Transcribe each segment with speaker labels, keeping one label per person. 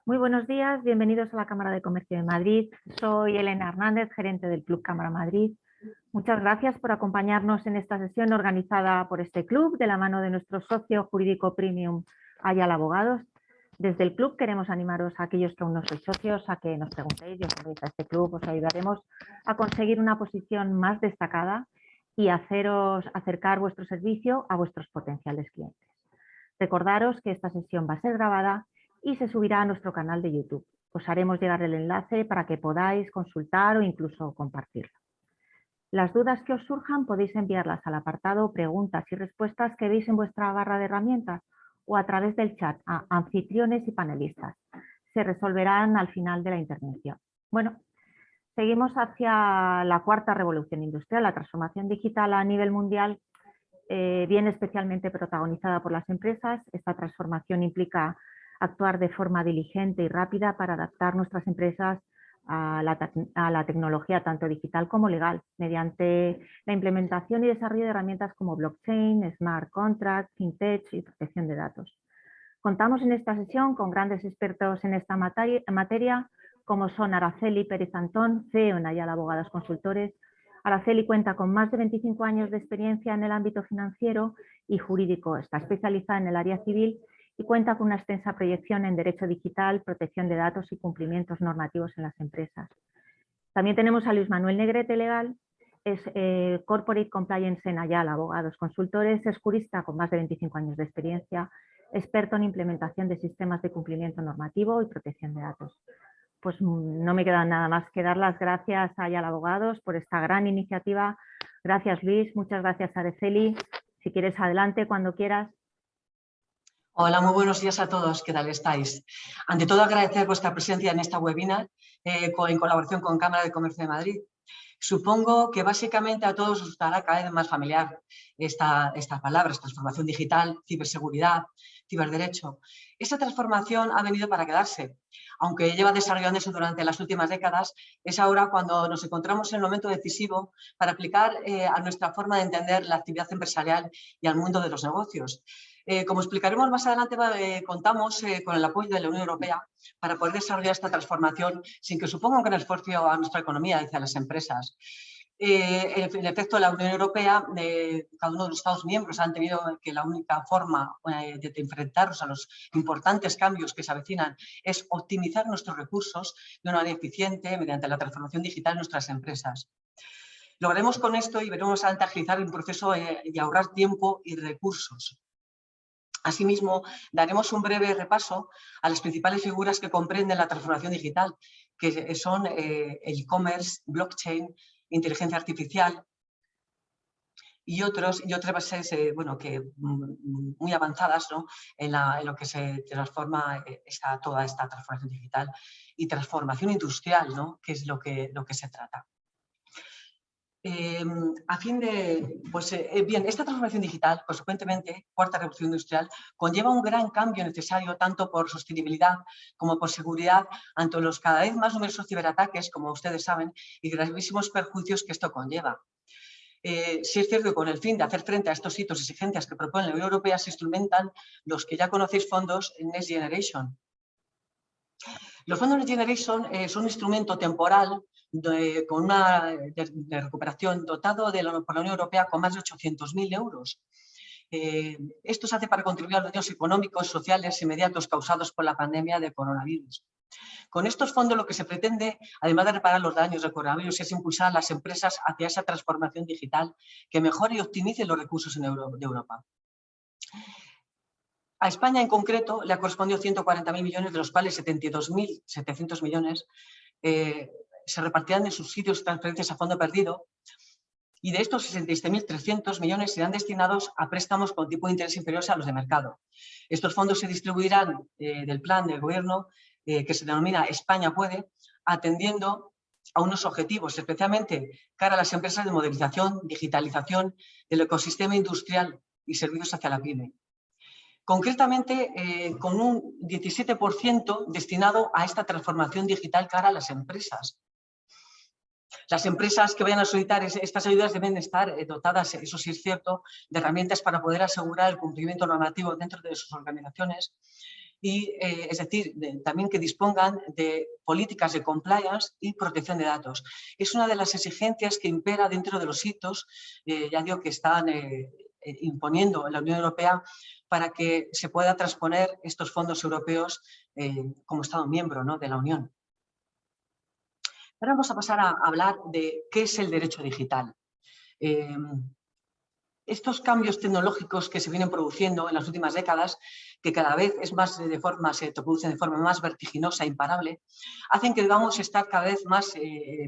Speaker 1: Muy buenos días, bienvenidos a la Cámara de Comercio de Madrid. Soy Elena Hernández, gerente del Club Cámara Madrid. Muchas gracias por acompañarnos en esta sesión organizada por este club de la mano de nuestro socio jurídico premium Ayala Abogados. Desde el club queremos animaros a aquellos que aún no sois socios a que nos preguntéis y os unáis a este club. Os ayudaremos a conseguir una posición más destacada y haceros acercar vuestro servicio a vuestros potenciales clientes. Recordaros que esta sesión va a ser grabada y se subirá a nuestro canal de YouTube. Os haremos llegar el enlace para que podáis consultar o incluso compartirlo. Las dudas que os surjan podéis enviarlas al apartado preguntas y respuestas que veis en vuestra barra de herramientas o a través del chat a anfitriones y panelistas. Se resolverán al final de la intervención. Bueno, seguimos hacia la cuarta revolución industrial. La transformación digital a nivel mundial viene especialmente protagonizada por las empresas. Esta transformación implica actuar de forma diligente y rápida para adaptar nuestras empresas a la tecnología tanto digital como legal, mediante la implementación y desarrollo de herramientas como blockchain, smart contracts, fintech y protección de datos. Contamos en esta sesión con grandes expertos en esta materia, como son Araceli Pérez Antón, CEO en Ayala Abogados Consultores. Araceli cuenta con más de 25 años de experiencia en el ámbito financiero y jurídico. Está especializada en el área civil y cuenta con una extensa proyección en derecho digital, protección de datos y cumplimientos normativos en las empresas. También tenemos a Luis Manuel Negrete Legal, es Corporate Compliance en Ayala Abogados Consultores, es jurista con más de 25 años de experiencia, experto en implementación de sistemas de cumplimiento normativo y protección de datos. Pues no me queda nada más que dar las gracias a Ayala Abogados por esta gran iniciativa. Gracias, Luis. Muchas gracias, Araceli. Si quieres, adelante cuando quieras.
Speaker 2: Hola, muy buenos días a todos. ¿Qué tal estáis? Ante todo, agradecer vuestra presencia en esta webinar en colaboración con Cámara de Comercio de Madrid. Supongo que básicamente a todos os estará cada vez más familiar estas palabras: transformación digital, ciberseguridad, ciberderecho. Esta transformación ha venido para quedarse. Aunque lleva desarrollándose durante las últimas décadas, es ahora cuando nos encontramos en el momento decisivo para aplicar a nuestra forma de entender la actividad empresarial y al mundo de los negocios. Como explicaremos más adelante, contamos con el apoyo de la Unión Europea para poder desarrollar esta transformación sin que suponga un gran esfuerzo a nuestra economía y hacia las empresas. En efecto, la Unión Europea, cada uno de los Estados miembros han tenido que la única forma de enfrentarnos a los importantes cambios que se avecinan es optimizar nuestros recursos de una manera eficiente mediante la transformación digital de nuestras empresas. Lograremos con esto y veremos adelante agilizar el proceso y ahorrar tiempo y recursos. Asimismo, daremos un breve repaso a las principales figuras que comprenden la transformación digital, que son el e-commerce, blockchain, inteligencia artificial y otras bases muy avanzadas, ¿no?, en lo que se transforma toda esta transformación digital y transformación industrial, ¿no?, que es lo que se trata. Esta transformación digital, consecuentemente, cuarta revolución industrial, conlleva un gran cambio necesario tanto por sostenibilidad como por seguridad ante los cada vez más numerosos ciberataques, como ustedes saben, y gravísimos perjuicios que esto conlleva. Sí es cierto que con el fin de hacer frente a estos hitos y exigencias que propone la Unión Europea se instrumentan los que ya conocéis fondos Next Generation. Los fondos Next Generation son un instrumento temporal de recuperación dotado por la Unión Europea con más de 800.000 euros. Esto se hace para contribuir a los daños económicos, sociales inmediatos causados por la pandemia de coronavirus. Con estos fondos lo que se pretende, además de reparar los daños del coronavirus, es impulsar a las empresas hacia esa transformación digital que mejore y optimice los recursos de Europa. A España en concreto le ha correspondido 140.000 millones, de los cuales 72.700 millones se repartirán en subsidios y transferencias a fondo perdido, y de estos 67.300 millones serán destinados a préstamos con tipo de interés inferiores a los de mercado. Estos fondos se distribuirán del plan del Gobierno que se denomina España Puede, atendiendo a unos objetivos, especialmente cara a las empresas de modernización, digitalización del ecosistema industrial y servicios hacia la pyme. Concretamente, con un 17% destinado a esta transformación digital cara a las empresas. Las empresas que vayan a solicitar estas ayudas deben estar dotadas, eso sí es cierto, de herramientas para poder asegurar el cumplimiento normativo dentro de sus organizaciones y, es decir, también que dispongan de políticas de compliance y protección de datos. Es una de las exigencias que impera dentro de los hitos, ya digo, que están imponiendo en la Unión Europea para que se pueda transponer estos fondos europeos como Estado miembro, ¿no?, de la Unión. Ahora vamos a pasar a hablar de qué es el derecho digital. Estos cambios tecnológicos que se vienen produciendo en las últimas décadas, que cada vez es más se producen de forma más vertiginosa e imparable, hacen que debamos estar cada vez más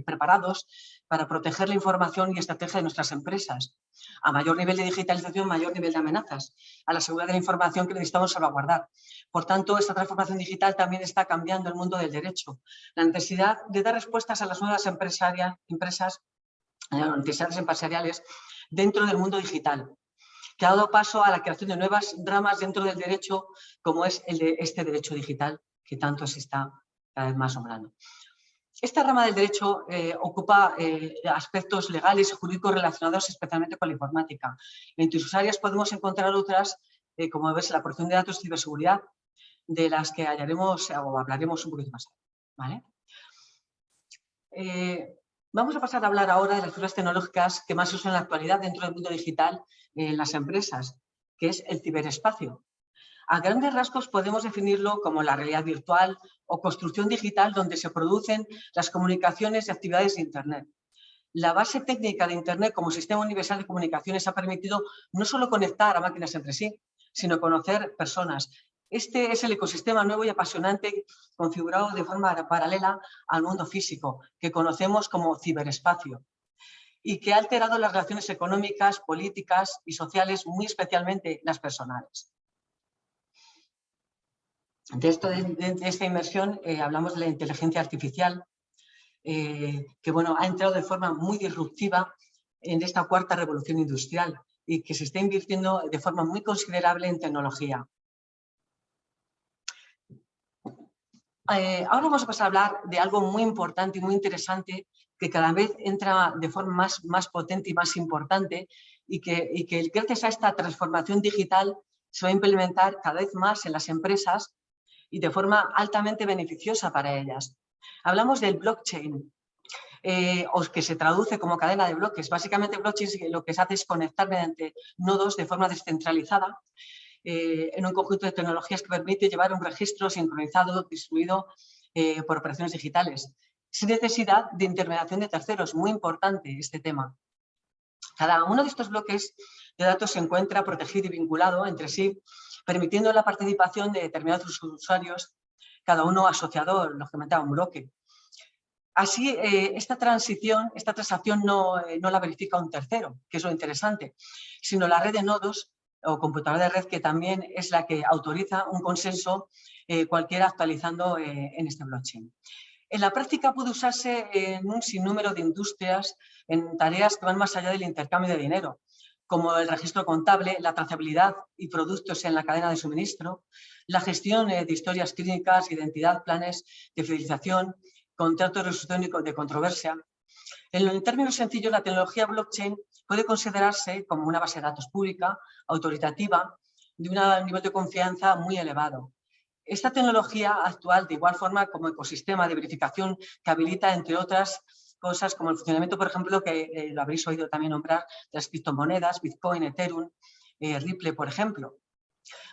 Speaker 2: preparados para proteger la información y estrategia de nuestras empresas. A mayor nivel de digitalización, mayor nivel de amenazas a la seguridad de la información que necesitamos salvaguardar. Por tanto, esta transformación digital también está cambiando el mundo del derecho. La necesidad de dar respuestas a las nuevas necesidades empresariales dentro del mundo digital, que ha dado paso a la creación de nuevas ramas dentro del derecho, como es el de este derecho digital, que tanto se está cada vez más nombrando. Esta rama del derecho ocupa aspectos legales y jurídicos relacionados especialmente con la informática. Entre sus áreas podemos encontrar otras, como ves, la protección de datos y ciberseguridad, de las que hallaremos o hablaremos un poquito más tarde, ¿vale? Vamos a pasar a hablar ahora de las figuras tecnológicas que más se usan en la actualidad dentro del mundo digital en las empresas, que es el ciberespacio. A grandes rasgos podemos definirlo como la realidad virtual o construcción digital donde se producen las comunicaciones y actividades de Internet. La base técnica de Internet como sistema universal de comunicaciones ha permitido no solo conectar a máquinas entre sí, sino conocer personas. Este es el ecosistema nuevo y apasionante configurado de forma paralela al mundo físico, que conocemos como ciberespacio, y que ha alterado las relaciones económicas, políticas y sociales, muy especialmente las personales. De esta inmersión hablamos de la inteligencia artificial, que bueno, ha entrado de forma muy disruptiva en esta cuarta revolución industrial y que se está invirtiendo de forma muy considerable en tecnología. Ahora vamos a pasar a hablar de algo muy importante y muy interesante que cada vez entra de forma más potente y más importante y que gracias a esta transformación digital se va a implementar cada vez más en las empresas y de forma altamente beneficiosa para ellas. Hablamos del blockchain, o que se traduce como cadena de bloques. Básicamente, blockchain lo que se hace es conectar mediante nodos de forma descentralizada en un conjunto de tecnologías que permite llevar un registro sincronizado, distribuido por operaciones digitales, sin necesidad de intermediación de terceros. Muy importante este tema. Cada uno de estos bloques de datos se encuentra protegido y vinculado entre sí, permitiendo la participación de determinados usuarios, cada uno asociado, lógicamente, a un bloque. Así, esta transacción no la verifica un tercero, que es lo interesante, sino la red de nodos o computadora de red, que también es la que autoriza un consenso cualquiera actualizando en este blockchain. En la práctica puede usarse en un sinnúmero de industrias, en tareas que van más allá del intercambio de dinero, como el registro contable, la trazabilidad y productos en la cadena de suministro, la gestión de historias clínicas, identidad, planes de fidelización, contratos de resolución de controversia. En términos sencillos, la tecnología blockchain puede considerarse como una base de datos pública, autoritativa, de un nivel de confianza muy elevado. Esta tecnología actual, de igual forma, como ecosistema de verificación que habilita, entre otras cosas, como el funcionamiento, por ejemplo, que lo habréis oído también nombrar, de las criptomonedas, Bitcoin, Ethereum, Ripple, por ejemplo.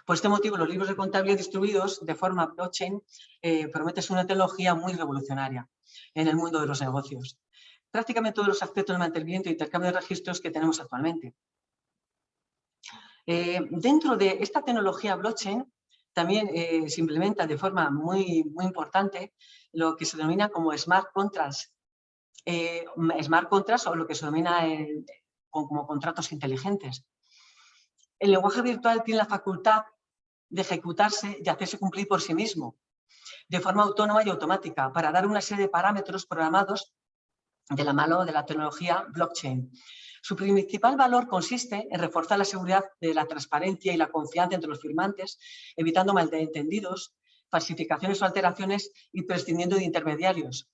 Speaker 2: Por este motivo, los libros de contabilidad distribuidos de forma blockchain prometen una tecnología muy revolucionaria en el mundo de los negocios. Prácticamente todos los aspectos del mantenimiento e intercambio de registros que tenemos actualmente. Dentro de esta tecnología blockchain también se implementa de forma muy importante lo que se denomina como smart contracts. Smart contracts, o lo que se denomina como contratos inteligentes. El lenguaje virtual tiene la facultad de ejecutarse y hacerse cumplir por sí mismo, de forma autónoma y automática, para dar una serie de parámetros programados de la mano de la tecnología blockchain. Su principal valor consiste en reforzar la seguridad de la transparencia y la confianza entre los firmantes, evitando malentendidos, falsificaciones o alteraciones y prescindiendo de intermediarios.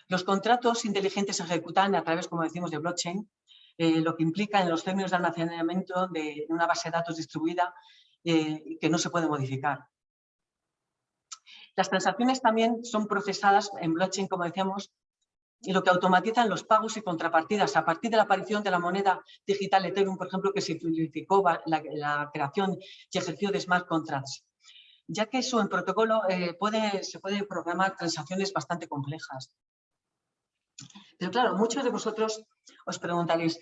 Speaker 2: Los contratos inteligentes se ejecutan a través, como decimos, de blockchain, lo que implica en los términos de almacenamiento de una base de datos distribuida que no se puede modificar. Las transacciones también son procesadas en blockchain, como decíamos, y lo que automatizan los pagos y contrapartidas a partir de la aparición de la moneda digital Ethereum, por ejemplo, que simplificó la creación y ejercicio de smart contracts, ya que en protocolo se puede programar transacciones bastante complejas. Pero claro, muchos de vosotros os preguntaréis,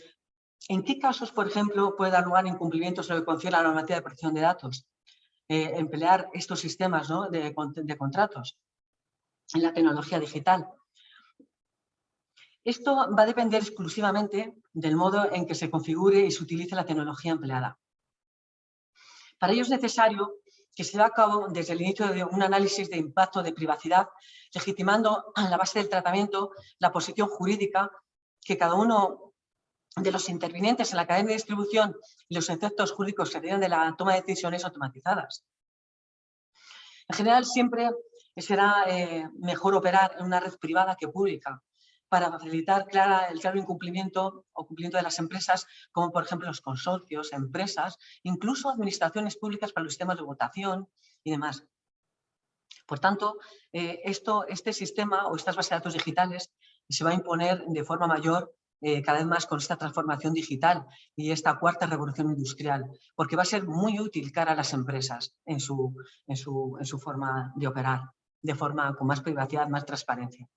Speaker 2: ¿en qué casos, por ejemplo, puede dar lugar incumplimientos en lo que concierne a la normativa de protección de datos? Emplear estos sistemas, ¿no?, de contratos en la tecnología digital. Esto va a depender exclusivamente del modo en que se configure y se utilice la tecnología empleada. Para ello es necesario que se lleve a cabo desde el inicio de un análisis de impacto de privacidad, legitimando a la base del tratamiento la posición jurídica que cada uno de los intervinientes en la cadena de distribución y los efectos jurídicos que derivan de la toma de decisiones automatizadas. En general, siempre será mejor operar en una red privada que pública para facilitar el claro incumplimiento o cumplimiento de las empresas, como por ejemplo los consorcios, empresas, incluso administraciones públicas para los sistemas de votación y demás. Por tanto, este sistema o estas bases de datos digitales se va a imponer de forma mayor cada vez más con esta transformación digital y esta cuarta revolución industrial, porque va a ser muy útil cara a las empresas en su forma de operar, de forma con más privacidad, más transparencia.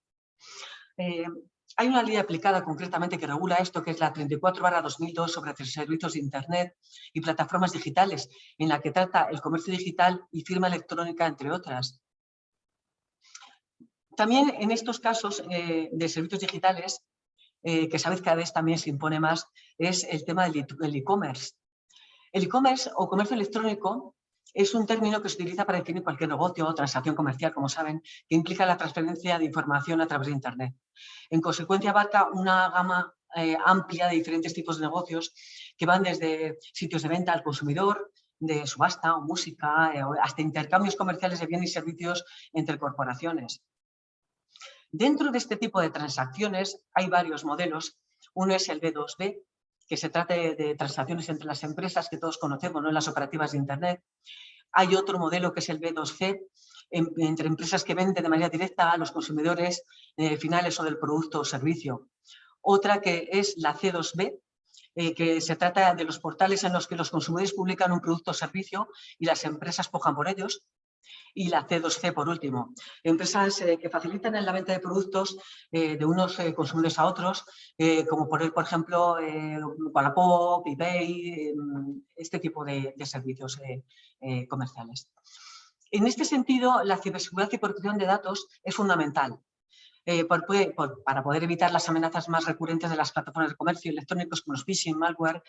Speaker 2: Hay una ley aplicada concretamente que regula esto, que es la 34/2002 sobre servicios de Internet y plataformas digitales, en la que trata el comercio digital y firma electrónica, entre otras. También en estos casos de servicios digitales, que sabéis cada vez también se impone más, es el tema del e-commerce. El e-commerce o comercio electrónico es un término que se utiliza para definir cualquier negocio o transacción comercial, como saben, que implica la transferencia de información a través de Internet. En consecuencia, abarca una gama amplia de diferentes tipos de negocios que van desde sitios de venta al consumidor, de subasta o música, hasta intercambios comerciales de bienes y servicios entre corporaciones. Dentro de este tipo de transacciones hay varios modelos. Uno es el B2B, que se trata de transacciones entre las empresas que todos conocemos, ¿no?, en las operativas de Internet. Hay otro modelo que es el B2C, entre empresas que venden de manera directa a los consumidores finales o del producto o servicio. Otra que es la C2B, que se trata de los portales en los que los consumidores publican un producto o servicio y las empresas pujan por ellos. Y la C2C, por último, empresas que facilitan la venta de productos de unos consumidores a otros, como por ejemplo Wallapop, eBay, este tipo de servicios comerciales. En este sentido, la ciberseguridad y protección de datos es fundamental. Para poder evitar las amenazas más recurrentes de las plataformas de comercio electrónicos como los phishing, malware,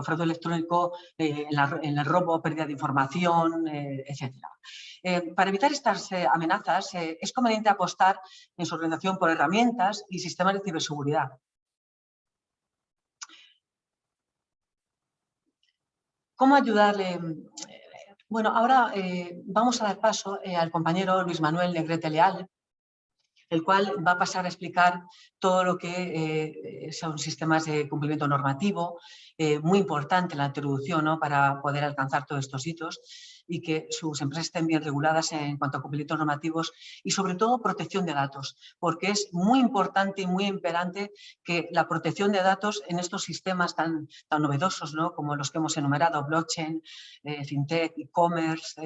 Speaker 2: fraude electrónico, en el robo, pérdida de información, etc. Para evitar estas amenazas es conveniente apostar en su organización por herramientas y sistemas de ciberseguridad. ¿Cómo ayudarle? Bueno, ahora vamos a dar paso al compañero Luis Manuel Negrete Leal, el cual va a pasar a explicar todo lo que son sistemas de cumplimiento normativo, muy importante la introducción, ¿no?, para poder alcanzar todos estos hitos y que sus empresas estén bien reguladas en cuanto a cumplimientos normativos y sobre todo protección de datos, porque es muy importante y muy imperante que la protección de datos en estos sistemas tan novedosos, ¿no?, como los que hemos enumerado, blockchain, fintech, e-commerce,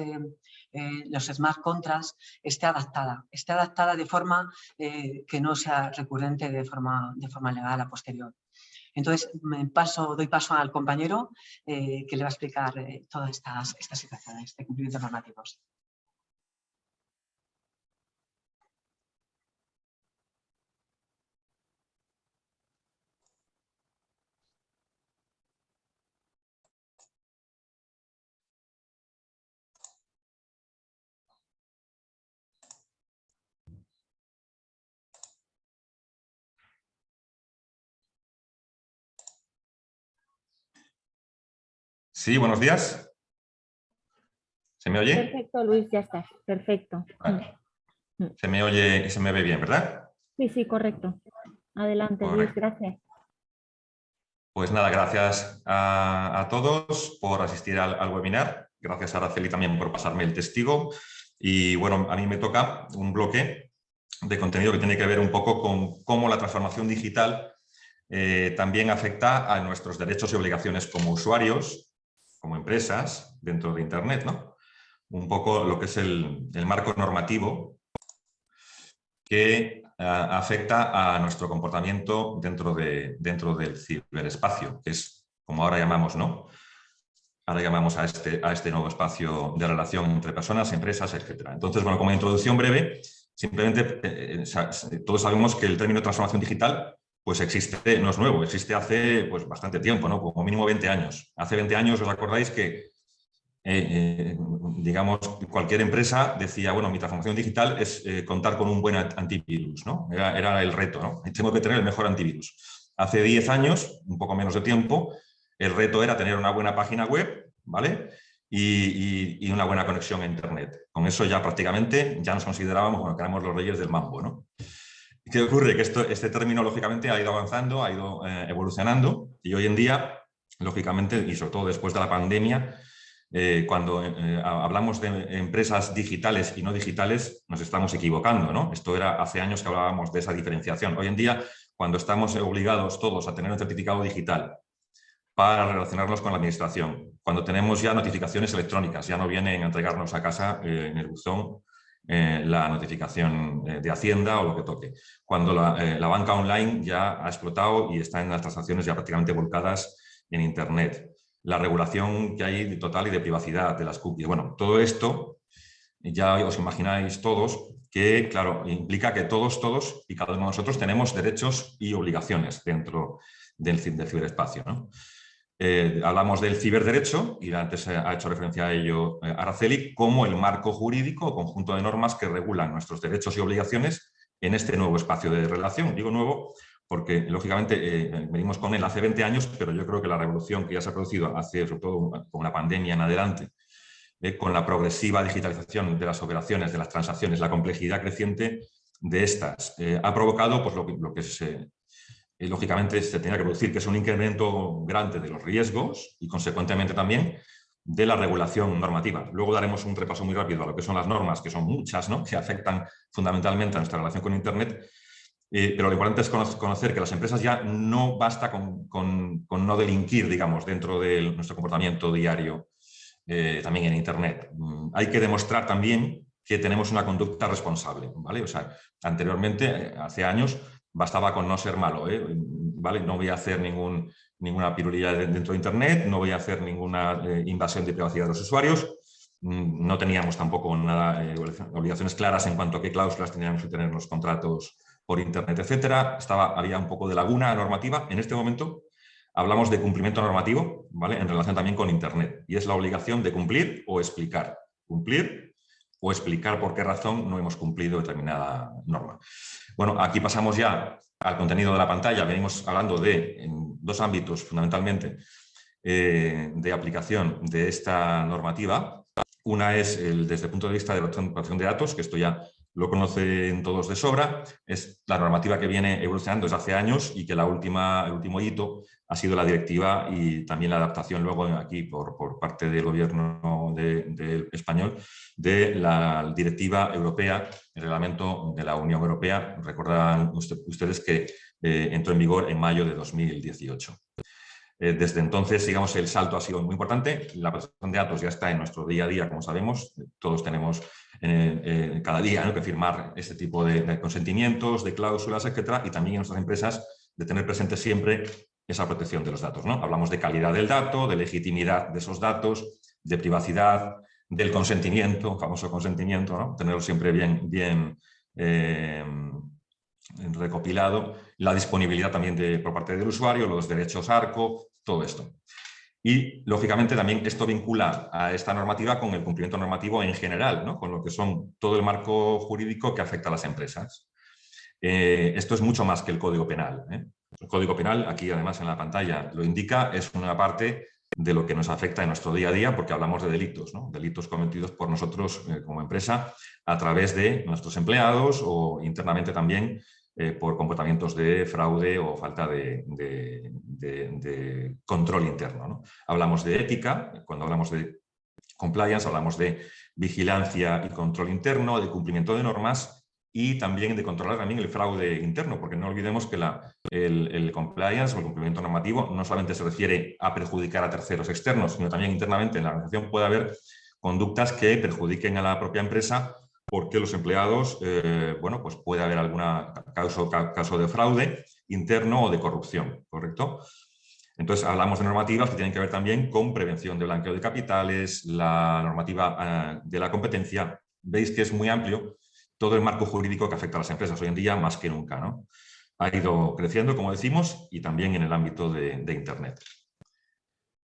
Speaker 2: los smart contracts, esté adaptada de forma que no sea recurrente de forma legal a posterior. Entonces, doy paso al compañero que le va a explicar todas estas situaciones de cumplimientos normativos.
Speaker 3: Sí, buenos días. ¿Se me oye?
Speaker 1: Perfecto, Luis, ya está. Perfecto.
Speaker 3: Vale. Se me oye y se me ve bien, ¿verdad?
Speaker 1: Sí, sí, correcto. Adelante,
Speaker 3: Correcto.
Speaker 1: Luis, gracias.
Speaker 3: Pues nada, gracias a todos por asistir al webinar. Gracias a Araceli también por pasarme el testigo. Y bueno, a mí me toca un bloque de contenido que tiene que ver un poco con cómo la transformación digital también afecta a nuestros derechos y obligaciones como usuarios, como empresas, dentro de Internet, ¿no? Un poco lo que es el marco normativo que afecta a nuestro comportamiento dentro del ciberespacio, que es como ahora llamamos, ¿no? Ahora llamamos a este nuevo espacio de relación entre personas, empresas, etc. Entonces, bueno, como introducción breve, simplemente todos sabemos que el término transformación digital pues existe, no es nuevo, existe hace pues, bastante tiempo, ¿no? Como mínimo 20 años. Hace 20 años, ¿os acordáis que digamos, cualquier empresa decía, bueno, mi transformación digital es contar con un buen antivirus, ¿no? Era el reto, ¿no? Tengo que tener el mejor antivirus. Hace 10 años, un poco menos de tiempo, el reto era tener una buena página web, ¿vale? Y una buena conexión a Internet. Con eso ya prácticamente ya nos considerábamos, bueno, que éramos los reyes del mambo, ¿no? ¿Qué ocurre? Que este término, lógicamente, ha ido avanzando, ha ido evolucionando y hoy en día, lógicamente, y sobre todo después de la pandemia, cuando hablamos de empresas digitales y no digitales, nos estamos equivocando, ¿no? Esto era hace años que hablábamos de esa diferenciación. Hoy en día, cuando estamos obligados todos a tener un certificado digital para relacionarnos con la administración, cuando tenemos ya notificaciones electrónicas, ya no vienen a entregarnos a casa en el buzón la notificación de Hacienda o lo que toque. Cuando la banca online ya ha explotado y está en las transacciones ya prácticamente volcadas en Internet. La regulación que hay de total y de privacidad de las cookies. Bueno, todo esto ya os imagináis todos que, claro, implica que todos y cada uno de nosotros tenemos derechos y obligaciones dentro del ciberespacio, ¿no? Hablamos del ciberderecho, y antes ha hecho referencia a ello Araceli, como el marco jurídico o conjunto de normas que regulan nuestros derechos y obligaciones en este nuevo espacio de relación. Digo nuevo porque, lógicamente, venimos con él hace 20 años, pero yo creo que la revolución que ya se ha producido hace, sobre todo con la pandemia en adelante, con la progresiva digitalización de las operaciones, de las transacciones, la complejidad creciente de estas, ha provocado pues, lo que se... lógicamente se tenía que producir, que es un incremento grande de los riesgos y, consecuentemente, también de la regulación normativa. Luego daremos un repaso muy rápido a lo que son las normas, que son muchas, ¿no? Que afectan fundamentalmente a nuestra relación con Internet, pero lo importante es conocer que las empresas ya no basta con no delinquir, digamos, dentro de nuestro comportamiento diario, también en Internet. Hay que demostrar también que tenemos una conducta responsable, ¿vale? O sea, anteriormente, hace años, bastaba con no ser malo, ¿vale? No voy a hacer ninguna pirulilla dentro de Internet, no voy a hacer ninguna invasión de privacidad de los usuarios, no teníamos tampoco nada, obligaciones claras en cuanto a qué cláusulas teníamos que tener en los contratos por Internet, etcétera. Había un poco de laguna normativa. En este momento hablamos de cumplimiento normativo, ¿vale? En relación también con Internet, y es la obligación de cumplir o explicar. Cumplir o explicar por qué razón no hemos cumplido determinada norma. Bueno, aquí pasamos ya al contenido de la pantalla. Venimos hablando en dos ámbitos fundamentalmente de aplicación de esta normativa. Una es desde el punto de vista de la protección de datos, que esto ya lo conocen todos de sobra, es la normativa que viene evolucionando desde hace años y que el último hito ha sido la directiva y también la adaptación luego aquí por parte del gobierno español de la directiva europea, el reglamento de la Unión Europea. Recordarán ustedes que entró en vigor en mayo de 2018. Desde entonces, digamos, el salto ha sido muy importante. La protección de datos ya está en nuestro día a día, como sabemos. Todos tenemos cada día, ¿no?, que firmar este tipo de consentimientos, de cláusulas, etcétera, y también en nuestras empresas de tener presente siempre esa protección de los datos, ¿no? Hablamos de calidad del dato, de legitimidad de esos datos, de privacidad, del consentimiento, famoso consentimiento, ¿no? Tenerlo siempre bien recopilado, la disponibilidad también por parte del usuario, los derechos ARCO, todo esto. Y, lógicamente, también esto vincula a esta normativa con el cumplimiento normativo en general, ¿no?, con lo que son todo el marco jurídico que afecta a las empresas. Esto es mucho más que el Código Penal, ¿eh? El Código Penal, aquí además en la pantalla lo indica, es una parte de lo que nos afecta en nuestro día a día, porque hablamos de delitos, ¿no? Delitos cometidos por nosotros como empresa a través de nuestros empleados o internamente también por comportamientos de fraude o falta de control interno, ¿no? Hablamos de ética, cuando hablamos de compliance, hablamos de vigilancia y control interno, de cumplimiento de normas y también de controlar también el fraude interno, porque no olvidemos que el compliance o el cumplimiento normativo no solamente se refiere a perjudicar a terceros externos, sino también internamente en la organización puede haber conductas que perjudiquen a la propia empresa porque los empleados, bueno, pues puede haber alguna caso de fraude interno o de corrupción, ¿correcto? Entonces, hablamos de normativas que tienen que ver también con prevención de blanqueo de capitales, la normativa de la competencia. Veis que es muy amplio todo el marco jurídico que afecta a las empresas hoy en día más que nunca, ¿no? Ha ido creciendo, como decimos, y también en el ámbito de Internet.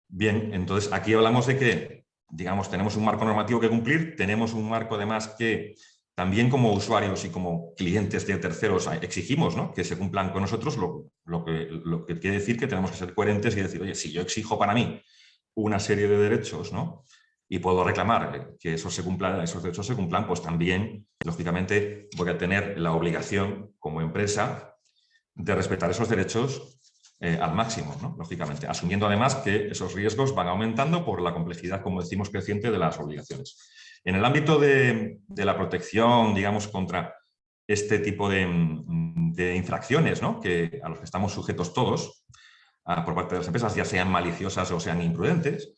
Speaker 3: Bien, entonces aquí hablamos de que, digamos, tenemos un marco normativo que cumplir, tenemos un marco además que también como usuarios y como clientes de terceros exigimos, ¿no?, que se cumplan con nosotros, lo que quiere decir que tenemos que ser coherentes y decir, oye, si yo exijo para mí una serie de derechos, ¿no?, y puedo reclamar que esos derechos se cumplan, pues también, lógicamente, voy a tener la obligación como empresa de respetar esos derechos al máximo, ¿no?, lógicamente, asumiendo además que esos riesgos van aumentando por la complejidad, como decimos, creciente de las obligaciones. En el ámbito de la protección, digamos, contra este tipo de infracciones, ¿no?, a los que estamos sujetos todos por parte de las empresas, ya sean maliciosas o sean imprudentes,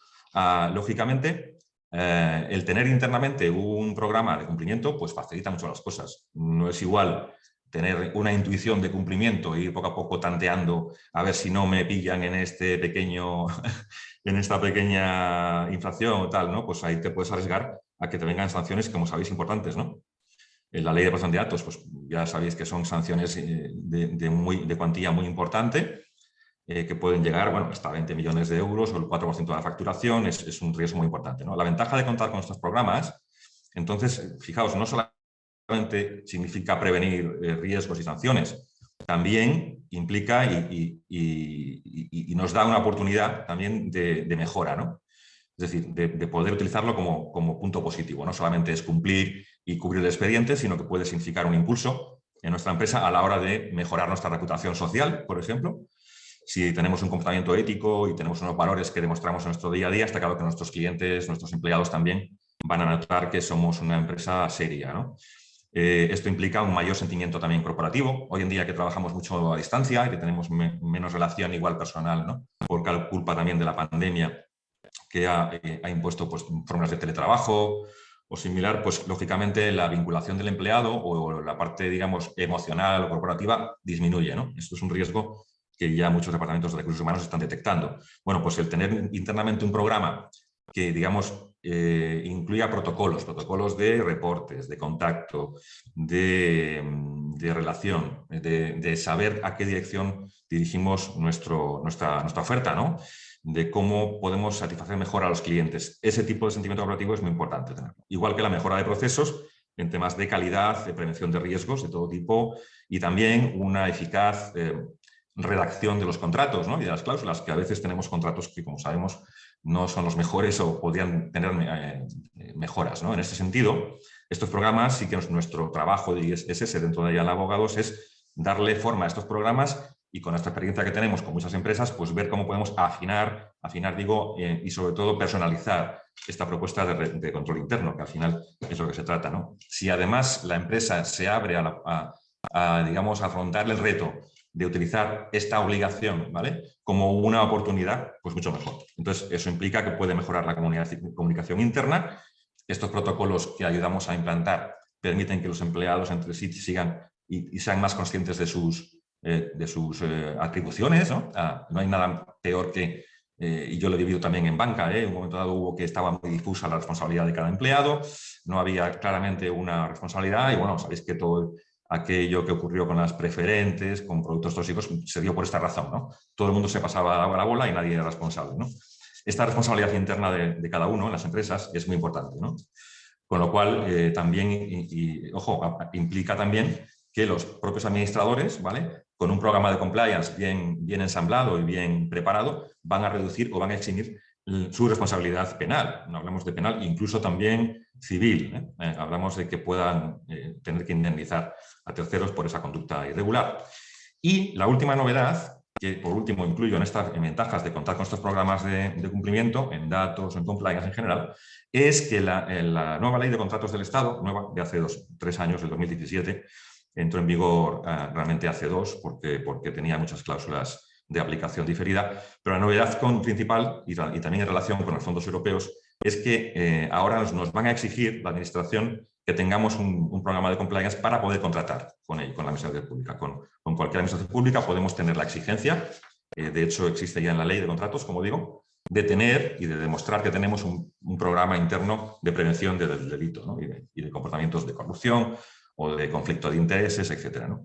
Speaker 3: lógicamente, el tener internamente un programa de cumplimiento pues facilita mucho las cosas. No es igual tener una intuición de cumplimiento y ir poco a poco tanteando a ver si no me pillan en este pequeño, en esta pequeña infracción o tal, ¿no? Pues ahí te puedes arriesgar a que te vengan sanciones, como sabéis, importantes, ¿no? En la ley de protección de datos, pues ya sabéis que son sanciones de cuantía muy importante, que pueden llegar, bueno, hasta 20 millones de euros o el 4% de la facturación, es un riesgo muy importante, ¿no? La ventaja de contar con estos programas, entonces, fijaos, no solamente significa prevenir riesgos y sanciones, también implica y nos da una oportunidad también de mejora, ¿no? Es decir, de poder utilizarlo como punto positivo. No solamente es cumplir y cubrir el expediente, sino que puede significar un impulso en nuestra empresa a la hora de mejorar nuestra reputación social, por ejemplo. Si tenemos un comportamiento ético y tenemos unos valores que demostramos en nuestro día a día, está claro que nuestros clientes, nuestros empleados también van a notar que somos una empresa seria, ¿no? Esto implica un mayor sentimiento también corporativo. Hoy en día que trabajamos mucho a distancia y que tenemos menos relación igual personal, ¿no?, por culpa también de la pandemia que ha impuesto pues, formas de teletrabajo o similar, pues lógicamente la vinculación del empleado o la parte, digamos, emocional o corporativa disminuye, ¿no? Esto es un riesgo que ya muchos departamentos de recursos humanos están detectando. Bueno, pues el tener internamente un programa que, digamos, incluya protocolos de reportes, de contacto, de relación, de saber a qué dirección dirigimos nuestra oferta, ¿no?, de cómo podemos satisfacer mejor a los clientes. Ese tipo de sentimiento corporativo es muy importante tenerlo. Igual que la mejora de procesos en temas de calidad, de prevención de riesgos de todo tipo y también una eficaz redacción de los contratos, ¿no?, y de las cláusulas, que a veces tenemos contratos que, como sabemos, no son los mejores o podrían tener mejoras, ¿no? En este sentido, estos programas sí que nuestro trabajo es ese dentro de Ayala Abogados, es darle forma a estos programas y con esta experiencia que tenemos con muchas empresas, pues ver cómo podemos afinar y sobre todo personalizar esta propuesta de control interno, que al final es lo que se trata, ¿no? Si además la empresa se abre digamos, a afrontar el reto de utilizar esta obligación, ¿vale?, como una oportunidad, pues mucho mejor. Entonces, eso implica que puede mejorar la comunicación interna. Estos protocolos que ayudamos a implantar permiten que los empleados entre sí sigan y sean más conscientes de sus atribuciones, ¿no? No hay nada peor que, y yo lo he vivido también en banca, en un momento dado hubo que estaba muy difusa la responsabilidad de cada empleado, no había claramente una responsabilidad y bueno, sabéis que todo aquello que ocurrió con las preferentes, con productos tóxicos, se dio por esta razón, ¿no? Todo el mundo se pasaba la bola y nadie era responsable, ¿no? Esta responsabilidad interna de cada uno en las empresas es muy importante, ¿no? Con lo cual, también, ojo, implica también que los propios administradores, ¿vale?, con un programa de compliance bien ensamblado y bien preparado, van a reducir o van a eximir su responsabilidad penal. No hablamos de penal, incluso también civil. Hablamos de que puedan tener que indemnizar a terceros por esa conducta irregular. Y la última novedad que por último incluyo en estas ventajas de contar con estos programas de cumplimiento, en datos, en compliance en general, es que la nueva ley de contratos del Estado, nueva de hace 3 años, del 2017, entró en vigor realmente hace 2, porque tenía muchas cláusulas de aplicación diferida, pero la novedad principal, y también en relación con los fondos europeos, es que ahora nos van a exigir la Administración que tengamos un programa de compliance para poder contratar con la Administración Pública. Con cualquier Administración Pública podemos tener la exigencia, de hecho existe ya en la ley de contratos, como digo, de tener y de demostrar que tenemos un programa interno de prevención del delito, ¿no? y de comportamientos de corrupción o de conflicto de intereses, etcétera, ¿no?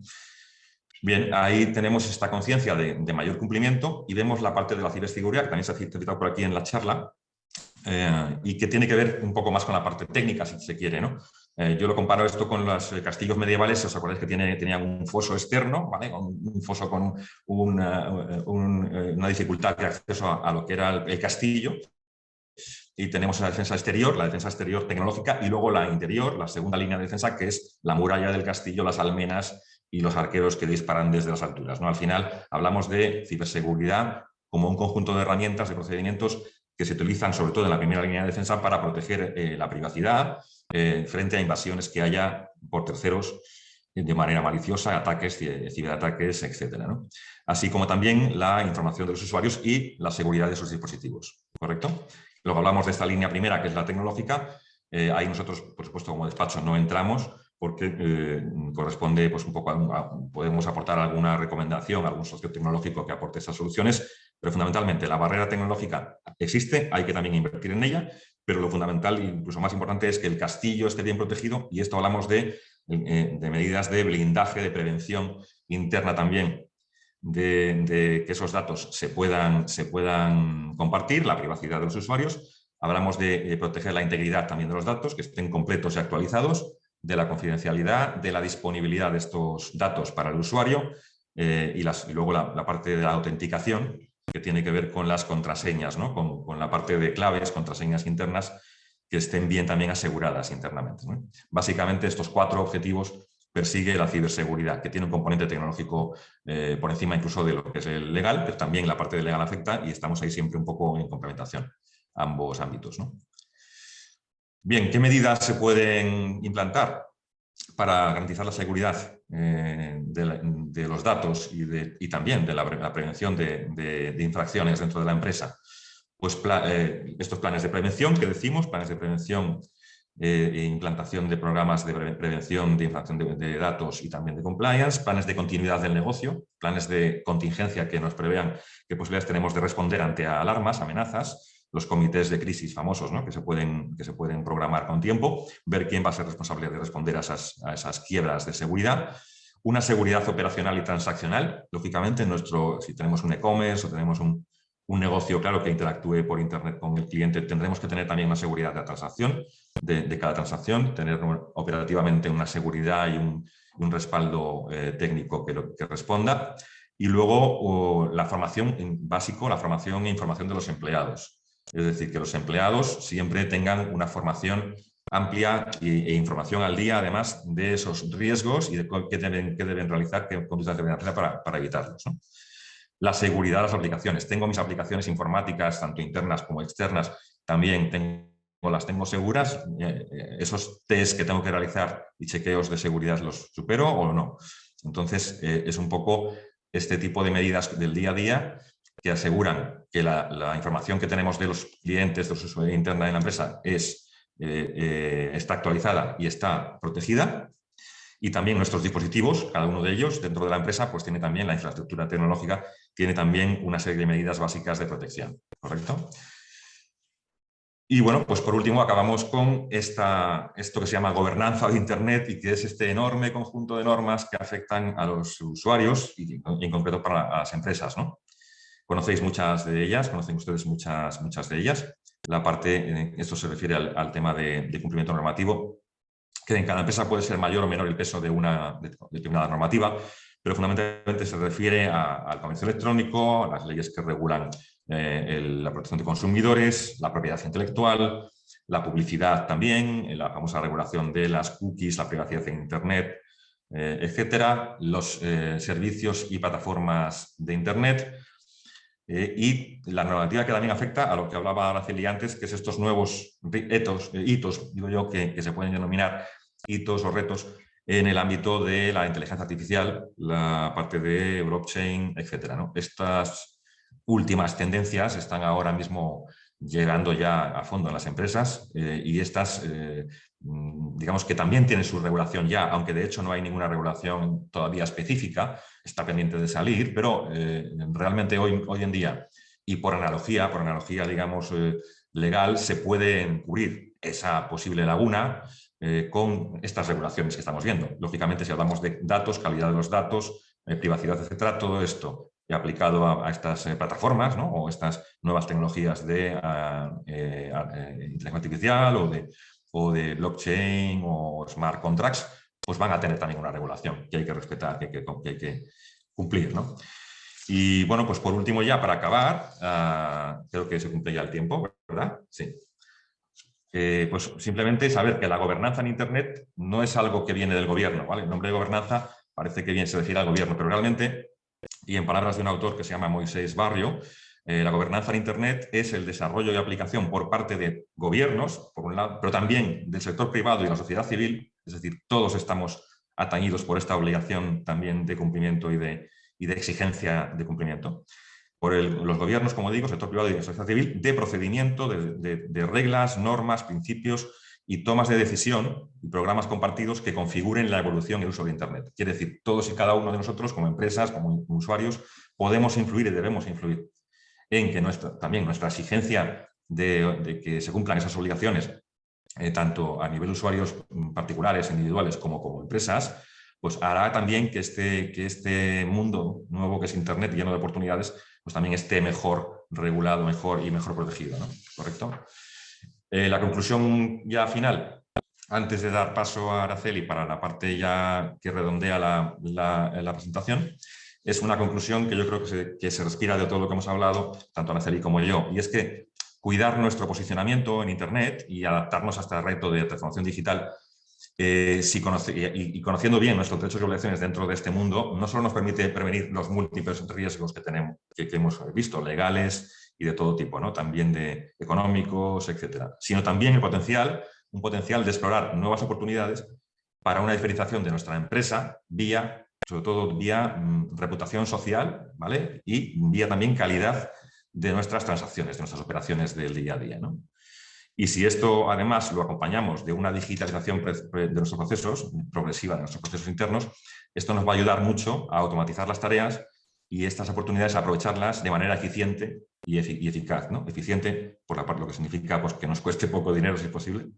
Speaker 3: Bien, ahí tenemos esta conciencia de mayor cumplimiento y vemos la parte de la ciberseguridad, que también se ha citado por aquí en la charla, y que tiene que ver un poco más con la parte técnica, si se quiere, ¿no? Yo lo comparo esto con los castillos medievales. ¿Os acordáis que tenían un foso externo, ¿vale? Un foso con una dificultad de acceso a lo que era el castillo? Y tenemos la defensa exterior tecnológica, y luego la interior, la segunda línea de defensa, que es la muralla del castillo, las almenas y los arqueros que disparan desde las alturas, ¿no? Al final hablamos de ciberseguridad como un conjunto de herramientas, de procedimientos que se utilizan sobre todo en la primera línea de defensa para proteger la privacidad frente a invasiones que haya por terceros de manera maliciosa, ataques, ciberataques, etcétera, ¿no? Así como también la información de los usuarios y la seguridad de sus dispositivos, ¿correcto? Luego hablamos de esta línea primera, que es la tecnológica. Ahí nosotros, por supuesto, como despacho no entramos, porque corresponde pues, un poco podemos aportar alguna recomendación, algún socio tecnológico que aporte esas soluciones, pero fundamentalmente la barrera tecnológica existe, hay que también invertir en ella, pero lo fundamental e incluso más importante es que el castillo esté bien protegido, y esto hablamos de medidas de blindaje, de prevención interna también, de que esos datos se puedan compartir, la privacidad de los usuarios. Hablamos de proteger la integridad también de los datos, que estén completos y actualizados, de la confidencialidad, de la disponibilidad de estos datos para el usuario, y luego la parte de la autenticación, que tiene que ver con las contraseñas, ¿no? Con la parte de claves, contraseñas internas, que estén bien también aseguradas internamente, ¿no? Básicamente estos 4 objetivos persigue la ciberseguridad, que tiene un componente tecnológico por encima incluso de lo que es el legal, pero también la parte de legal afecta, y estamos ahí siempre un poco en complementación, ambos ámbitos, ¿no? Bien, ¿qué medidas se pueden implantar para garantizar la seguridad de los datos y también de la prevención de infracciones dentro de la empresa? Pues estos planes de prevención que decimos, planes de prevención e implantación de programas de prevención de infracción de datos y también de compliance, planes de continuidad del negocio, planes de contingencia que nos prevean qué posibilidades tenemos de responder ante alarmas, amenazas, los comités de crisis famosos, ¿no? que se pueden programar con tiempo, ver quién va a ser responsable de responder a esas quiebras de seguridad, una seguridad operacional y transaccional. Lógicamente, si tenemos un e-commerce o tenemos un negocio, claro, que interactúe por Internet con el cliente, tendremos que tener también una seguridad de la transacción, de cada transacción, tener operativamente una seguridad y un respaldo técnico que responda. Y luego la formación la formación e información de los empleados. Es decir, que los empleados siempre tengan una formación amplia e información al día, además de esos riesgos y de qué deben realizar, qué conductas deben hacer para evitarlos, ¿no? La seguridad de las aplicaciones. Tengo mis aplicaciones informáticas, tanto internas como externas, también las tengo seguras. Esos test que tengo que realizar y chequeos de seguridad, ¿los supero o no? Entonces, es un poco este tipo de medidas del día a día que aseguran que la información que tenemos de los clientes, de los usuarios interna de la empresa está actualizada y está protegida. Y también nuestros dispositivos, cada uno de ellos dentro de la empresa, pues tiene también la infraestructura tecnológica, tiene también una serie de medidas básicas de protección, ¿correcto? Y bueno, pues por último acabamos con esto que se llama gobernanza de Internet, y que es este enorme conjunto de normas que afectan a los usuarios y en concreto para las empresas, ¿no? Conocéis muchas de ellas, conocen ustedes muchas de ellas. Esto se refiere al tema de cumplimiento normativo, que en cada empresa puede ser mayor o menor el peso de una determinada normativa, pero fundamentalmente se refiere al comercio electrónico, a las leyes que regulan la protección de consumidores, la propiedad intelectual, la publicidad también, la famosa regulación de las cookies, la privacidad en Internet, etcétera, los servicios y plataformas de Internet y la normativa que también afecta a lo que hablaba Araceli antes, que es estos nuevos hitos, digo yo, que se pueden denominar hitos o retos en el ámbito de la inteligencia artificial, la parte de blockchain, etcétera, ¿no? Estas últimas tendencias están ahora mismo llegando ya a fondo en las empresas y estas, digamos que también tienen su regulación ya, aunque de hecho no hay ninguna regulación todavía específica, está pendiente de salir, pero realmente hoy en día y por analogía digamos, legal, se puede cubrir esa posible laguna con estas regulaciones que estamos viendo. Lógicamente, si hablamos de datos, calidad de los datos, privacidad, etcétera, todo esto aplicado a estas plataformas, ¿no? O estas nuevas tecnologías de inteligencia artificial o de blockchain o smart contracts, pues van a tener también una regulación que hay que respetar, que hay que cumplir, ¿no? Y bueno, pues por último ya para acabar, creo que se cumple ya el tiempo, ¿verdad? Sí. Pues simplemente saber que la gobernanza en Internet no es algo que viene del gobierno, ¿vale? El nombre de gobernanza parece que bien se refiere al gobierno, pero realmente, y en palabras de un autor que se llama Moisés Barrio, la gobernanza en Internet es el desarrollo y aplicación por parte de gobiernos, por un lado, pero también del sector privado y de la sociedad civil, es decir, todos estamos atañidos por esta obligación también de cumplimiento y de exigencia de cumplimiento. Por los gobiernos, como digo, sector privado y la sociedad civil, de procedimiento, de reglas, normas, principios y tomas de decisión y programas compartidos que configuren la evolución y el uso de Internet. Quiere decir, todos y cada uno de nosotros, como empresas, como usuarios, podemos influir y debemos influir en que también nuestra exigencia de que se cumplan esas obligaciones, tanto a nivel de usuarios particulares, individuales, como empresas, pues hará también que este mundo nuevo que es Internet, lleno de oportunidades, pues también esté mejor regulado, mejor protegido, ¿no? ¿Correcto? La conclusión ya final, antes de dar paso a Araceli para la parte ya que redondea la presentación, es una conclusión que yo creo que se respira de todo lo que hemos hablado, tanto Araceli como yo, y es que cuidar nuestro posicionamiento en Internet y adaptarnos a este reto de transformación digital, conociendo bien nuestros derechos y obligaciones dentro de este mundo, no solo nos permite prevenir los múltiples riesgos que hemos visto, legales y de todo tipo, ¿no? También de económicos, etcétera, sino también un potencial de explorar nuevas oportunidades para una diferenciación de nuestra empresa sobre todo vía reputación social, ¿vale? Y vía también calidad de nuestras transacciones, de nuestras operaciones del día a día, ¿no? Y si esto además lo acompañamos de una digitalización de nuestros procesos, progresiva de nuestros procesos internos, esto nos va a ayudar mucho a automatizar las tareas y estas oportunidades a aprovecharlas de manera eficiente y eficaz, ¿no? Eficiente por la parte lo que significa pues, que nos cueste poco dinero si es posible,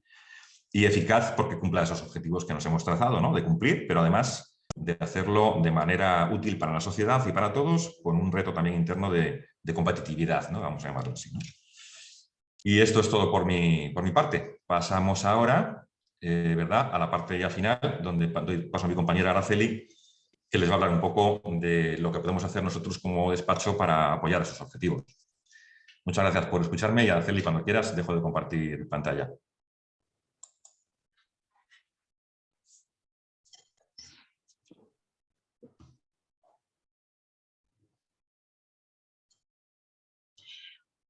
Speaker 3: y eficaz porque cumpla esos objetivos que nos hemos trazado, ¿no? De cumplir, pero además de hacerlo de manera útil para la sociedad y para todos, con un reto también interno de competitividad, ¿no? Vamos a llamarlo así, ¿no? Y esto es todo por mi parte. Pasamos ahora, ¿verdad?, a la parte ya final, donde paso a mi compañera Araceli, que les va a hablar un poco de lo que podemos hacer nosotros como despacho para apoyar esos objetivos. Muchas gracias por escucharme y Araceli, cuando quieras, dejo de compartir pantalla.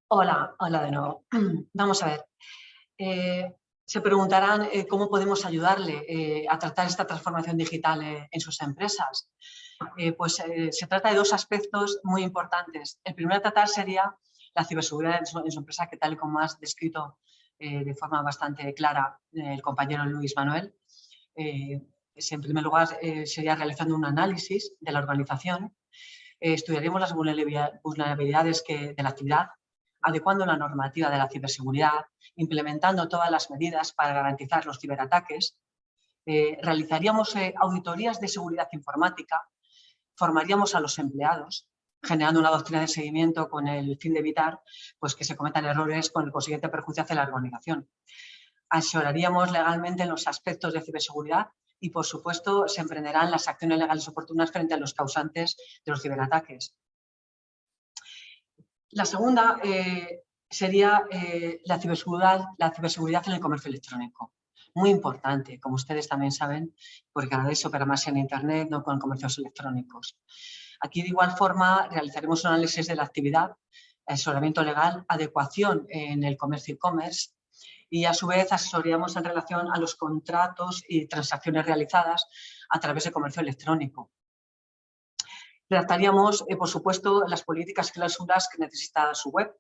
Speaker 2: Hola de nuevo. Vamos a ver. Se preguntarán cómo podemos ayudarle a tratar esta transformación digital en sus empresas. Se trata de dos aspectos muy importantes. El primero a tratar sería la ciberseguridad en su empresa, que tal y como has descrito de forma bastante clara el compañero Luis Manuel. En primer lugar, sería realizando un análisis de la organización. Estudiaríamos las vulnerabilidades de la actividad, adecuando la normativa de la ciberseguridad, implementando todas las medidas para garantizar los ciberataques. Realizaríamos auditorías de seguridad informática, formaríamos a los empleados, generando una doctrina de seguimiento con el fin de evitar pues, que se cometan errores con el consiguiente perjuicio hacia la organización. Asesoraríamos legalmente en los aspectos de ciberseguridad y, por supuesto, se emprenderán las acciones legales oportunas frente a los causantes de los ciberataques. La segunda sería la ciberseguridad en el comercio electrónico. muy importante, como ustedes también saben, porque cada vez se opera más en Internet, no con comercios electrónicos. Aquí, de igual forma, realizaremos un análisis de la actividad, asesoramiento legal, adecuación en el comercio e-commerce y, a su vez, asesoríamos en relación a los contratos y transacciones realizadas a través de comercio electrónico. Redactaríamos, por supuesto, las políticas y cláusulas que necesita su web.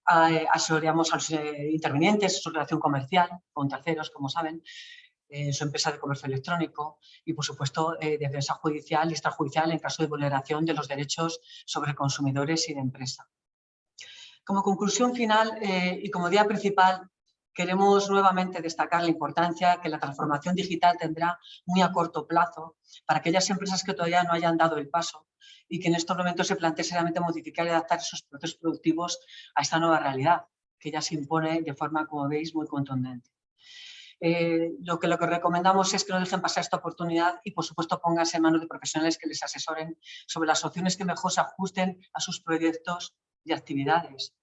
Speaker 2: Asesoríamos a los intervinientes en su relación comercial con terceros, como saben, su empresa de comercio electrónico y, por supuesto, defensa judicial y extrajudicial en caso de vulneración de los derechos sobre consumidores y de empresa. Como conclusión final y como idea principal, queremos nuevamente destacar la importancia que la transformación digital tendrá muy a corto plazo para aquellas empresas que todavía no hayan dado el paso y que en estos momentos se plantee seriamente modificar y adaptar esos procesos productivos a esta nueva realidad, que ya se impone de forma, como veis, muy contundente. Lo que recomendamos es que no dejen pasar esta oportunidad y, por supuesto, pónganse en manos de profesionales que les asesoren sobre las opciones que mejor se ajusten a sus proyectos y actividades.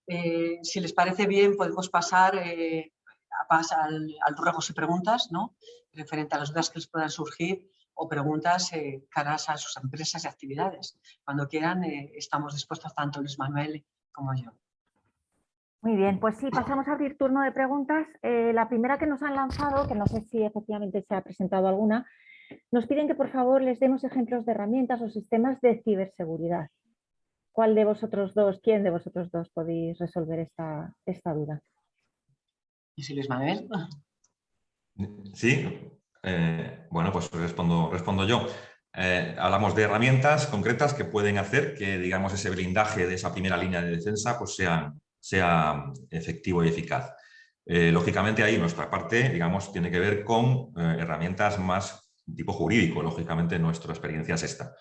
Speaker 2: Si les parece bien, podemos pasar al ruegos y preguntas, ¿no? Referente a las dudas que les puedan surgir o preguntas caras a sus empresas y actividades. Cuando quieran, estamos dispuestos, tanto Luis Manuel como yo.
Speaker 1: Muy bien, pues sí, pasamos a abrir turno de preguntas. La primera que nos han lanzado, que no sé si efectivamente se ha presentado alguna, nos piden que por favor les demos ejemplos de herramientas o sistemas de ciberseguridad. ¿Quién de vosotros dos podéis resolver esta duda?
Speaker 2: ¿Y si Luis Manuel?
Speaker 3: Sí, bueno, pues respondo yo. Hablamos de herramientas concretas que pueden hacer que, digamos, ese blindaje de esa primera línea de defensa pues sea efectivo y eficaz. Lógicamente, ahí nuestra parte, digamos, tiene que ver con herramientas más tipo jurídico. Lógicamente, nuestra experiencia es esta.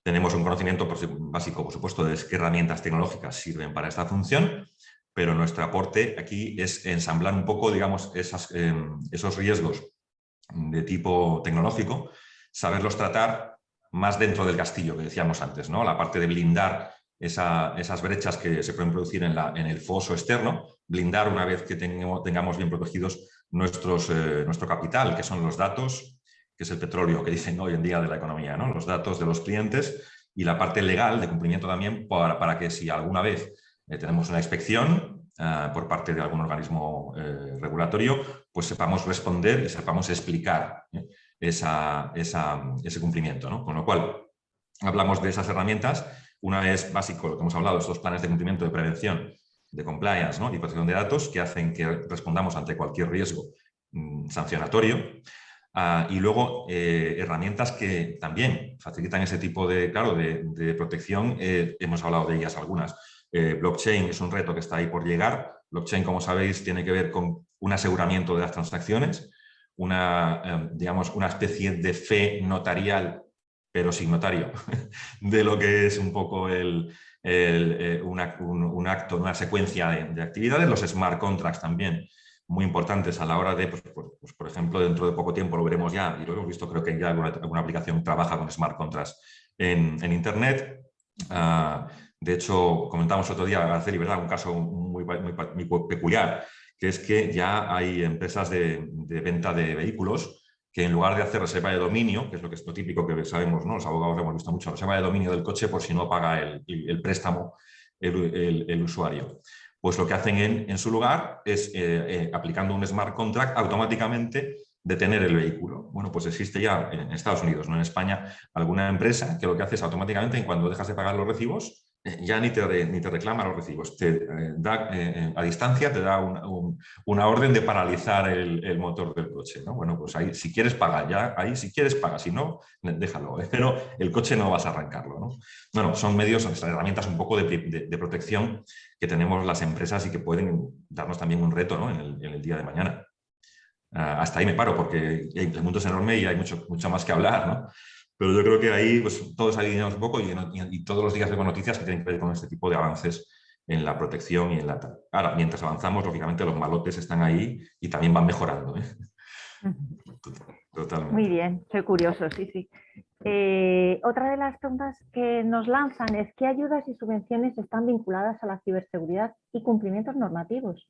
Speaker 3: Tenemos un conocimiento básico, por supuesto, de qué herramientas tecnológicas sirven para esta función, pero nuestro aporte aquí es ensamblar un poco, digamos, esos riesgos de tipo tecnológico, saberlos tratar más dentro del castillo que decíamos antes, ¿no? La parte de blindar esas brechas que se pueden producir en el foso externo, blindar una vez que tengamos bien protegidos nuestro capital, que son los datos, que es el petróleo que dicen hoy en día de la economía, ¿no? Los datos de los clientes y la parte legal de cumplimiento también para que si alguna vez tenemos una inspección por parte de algún organismo regulatorio, pues sepamos responder y sepamos explicar ese cumplimiento, ¿no? Con lo cual, hablamos de esas herramientas. Una es básico, lo que hemos hablado, estos planes de cumplimiento de prevención, de compliance, ¿no? Y protección de datos que hacen que respondamos ante cualquier riesgo sancionatorio. Y luego herramientas que también facilitan ese tipo de protección. Hemos hablado de ellas algunas. Blockchain es un reto que está ahí por llegar. Blockchain, como sabéis, tiene que ver con un aseguramiento de las transacciones, digamos, una especie de fe notarial, pero sin notario, de lo que es un poco un acto, una secuencia de actividades. Los smart contracts también, muy importantes a la hora de, pues, por ejemplo, dentro de poco tiempo lo veremos ya, y lo hemos visto, creo que ya alguna aplicación trabaja con smart contracts en Internet. De hecho, comentamos otro día, Araceli, ¿verdad? Un caso muy peculiar, que es que ya hay empresas de venta de vehículos que, en lugar de hacer reserva de dominio, que es lo típico que sabemos, ¿no? Los abogados lo hemos visto mucho, reserva de dominio del coche por si no paga el préstamo el usuario. Pues lo que hacen en su lugar es, aplicando un smart contract, automáticamente detener el vehículo. Bueno, pues existe ya en Estados Unidos, no en España, alguna empresa que lo que hace es automáticamente, cuando dejas de pagar los recibos, ya ni te reclama los recibos. A distancia te da una orden de paralizar el motor del coche, ¿no? Bueno, pues ahí, si quieres pagar, ya ahí si quieres paga, si no, déjalo, pero el coche no vas a arrancarlo, ¿no? Bueno, son medios, son herramientas un poco de protección que tenemos las empresas y que pueden darnos también un reto, ¿no? en el día de mañana. Hasta ahí me paro porque el mundo es enorme y hay mucho más que hablar, ¿no? Pero yo creo que ahí pues, todos alineamos un poco y todos los días vemos noticias que tienen que ver con este tipo de avances en la protección y en la... Ahora, mientras avanzamos, lógicamente los malotes están ahí y también van mejorando, ¿eh? Totalmente.
Speaker 1: Muy bien, soy curioso, sí, sí. Otra de las preguntas que nos lanzan es ¿qué ayudas y subvenciones están vinculadas a la ciberseguridad y cumplimientos normativos?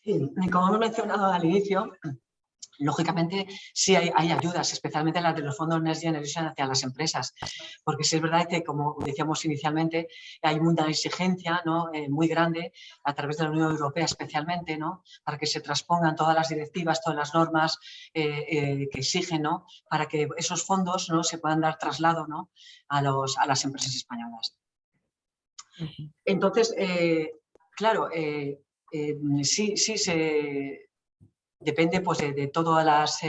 Speaker 2: Sí, y como hemos mencionado al inicio, lógicamente sí hay ayudas, especialmente las de los fondos Next Generation hacia las empresas, porque sí es verdad que, como decíamos inicialmente, hay una exigencia, ¿no? Muy grande a través de la Unión Europea especialmente, ¿no? Para que se transpongan todas las directivas, todas las normas que exigen, ¿no? Para que esos fondos, ¿no? se puedan dar traslado, ¿no? a las empresas españolas. Entonces, claro, sí se... Depende pues, de todas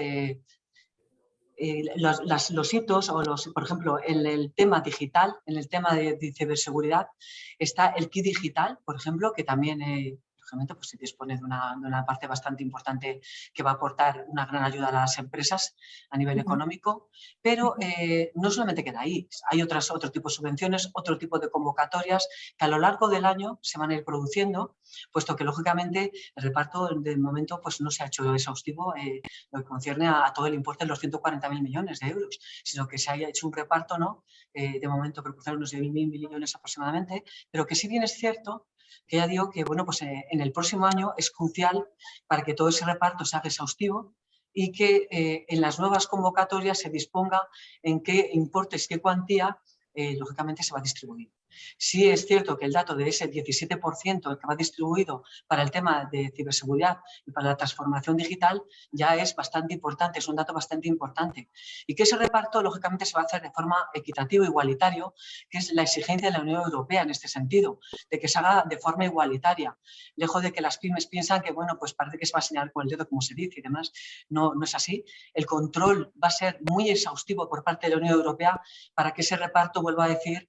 Speaker 2: los hitos o por ejemplo, en el tema digital, en el tema de ciberseguridad, está el kit digital, por ejemplo, que también lógicamente pues, se dispone de una parte bastante importante que va a aportar una gran ayuda a las empresas a nivel económico, pero no solamente queda ahí, hay otro tipo de subvenciones, otro tipo de convocatorias que a lo largo del año se van a ir produciendo, puesto que lógicamente el reparto de momento pues, no se ha hecho exhaustivo lo que concierne a todo el importe de los 140.000 millones de euros, sino que se haya hecho un reparto, ¿no? De momento proporcionar unos 10.000 millones aproximadamente, pero que si bien es cierto que ya digo que bueno, pues, en el próximo año es crucial para que todo ese reparto se haga exhaustivo y que en las nuevas convocatorias se disponga en qué importes, qué cuantía, lógicamente se va a distribuir. Sí es cierto que el dato de ese 17% que va distribuido para el tema de ciberseguridad y para la transformación digital ya es bastante importante, es un dato bastante importante. Y que ese reparto, lógicamente, se va a hacer de forma equitativa, igualitario, que es la exigencia de la Unión Europea en este sentido, de que se haga de forma igualitaria, lejos de que las pymes piensan que, bueno, pues parece que se va a señalar con el dedo, como se dice y demás. No, no es así. El control va a ser muy exhaustivo por parte de la Unión Europea para que ese reparto, vuelvo a decir,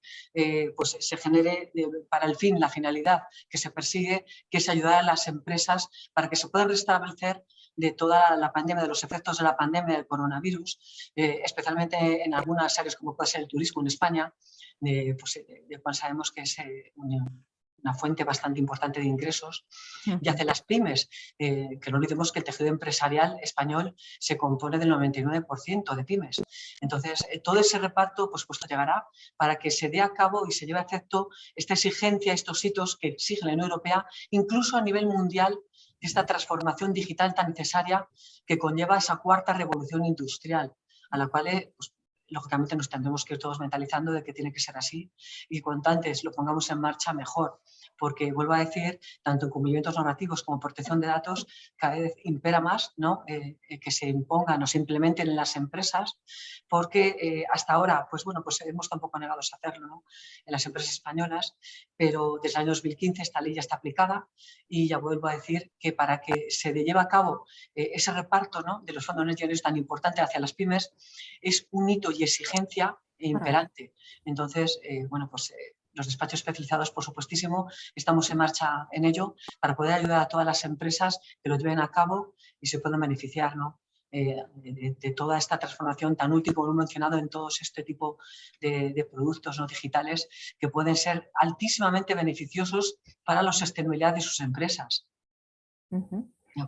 Speaker 2: pues se genere para el fin, la finalidad que se persigue, que es ayudar a las empresas para que se puedan restablecer de toda la pandemia, de los efectos de la pandemia del coronavirus, especialmente en algunas áreas como puede ser el turismo en España, pues, de cual sabemos que es una fuente bastante importante de ingresos, y hacia las pymes, que no olvidemos que el tejido empresarial español se compone del 99% de pymes. Entonces, todo ese reparto pues, llegará para que se dé a cabo y se lleve a efecto esta exigencia, estos hitos que exige la Unión Europea, incluso a nivel mundial, esta transformación digital tan necesaria que conlleva esa cuarta revolución industrial, a la cual pues, lógicamente nos tendremos que ir todos mentalizando de que tiene que ser así y cuanto antes lo pongamos en marcha mejor, porque vuelvo a decir, tanto en cumplimientos normativos como protección de datos, cada vez impera más, ¿no? Que se impongan o se implementen en las empresas, porque hasta ahora, pues bueno, pues hemos tampoco negados a hacerlo, ¿no? En las empresas españolas, pero desde el año 2015 esta ley ya está aplicada y ya vuelvo a decir que para que se lleve a cabo ese reparto, ¿no? De los fondos Next Generation tan importante hacia las pymes, es un hito y exigencia imperante. Entonces, bueno, pues los despachos especializados, por supuestísimo, estamos en marcha en ello para poder ayudar a todas las empresas que lo lleven a cabo y se puedan beneficiar, ¿no? De toda esta transformación tan útil como he mencionado en todos este tipo de productos, ¿no? digitales que pueden ser altísimamente beneficiosos para la sostenibilidad de sus empresas.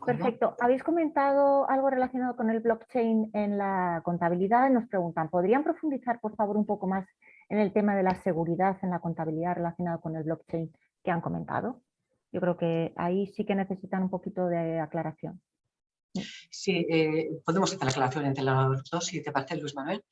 Speaker 1: Perfecto. Habéis comentado algo relacionado con el blockchain en la contabilidad. Nos preguntan, ¿podrían profundizar, por favor, un poco más en el tema de la seguridad en la contabilidad relacionado con el blockchain que han comentado? Yo creo que ahí sí que necesitan un poquito de aclaración.
Speaker 2: Sí, podemos hacer la aclaración entre los dos, si te parece, Luis Manuel.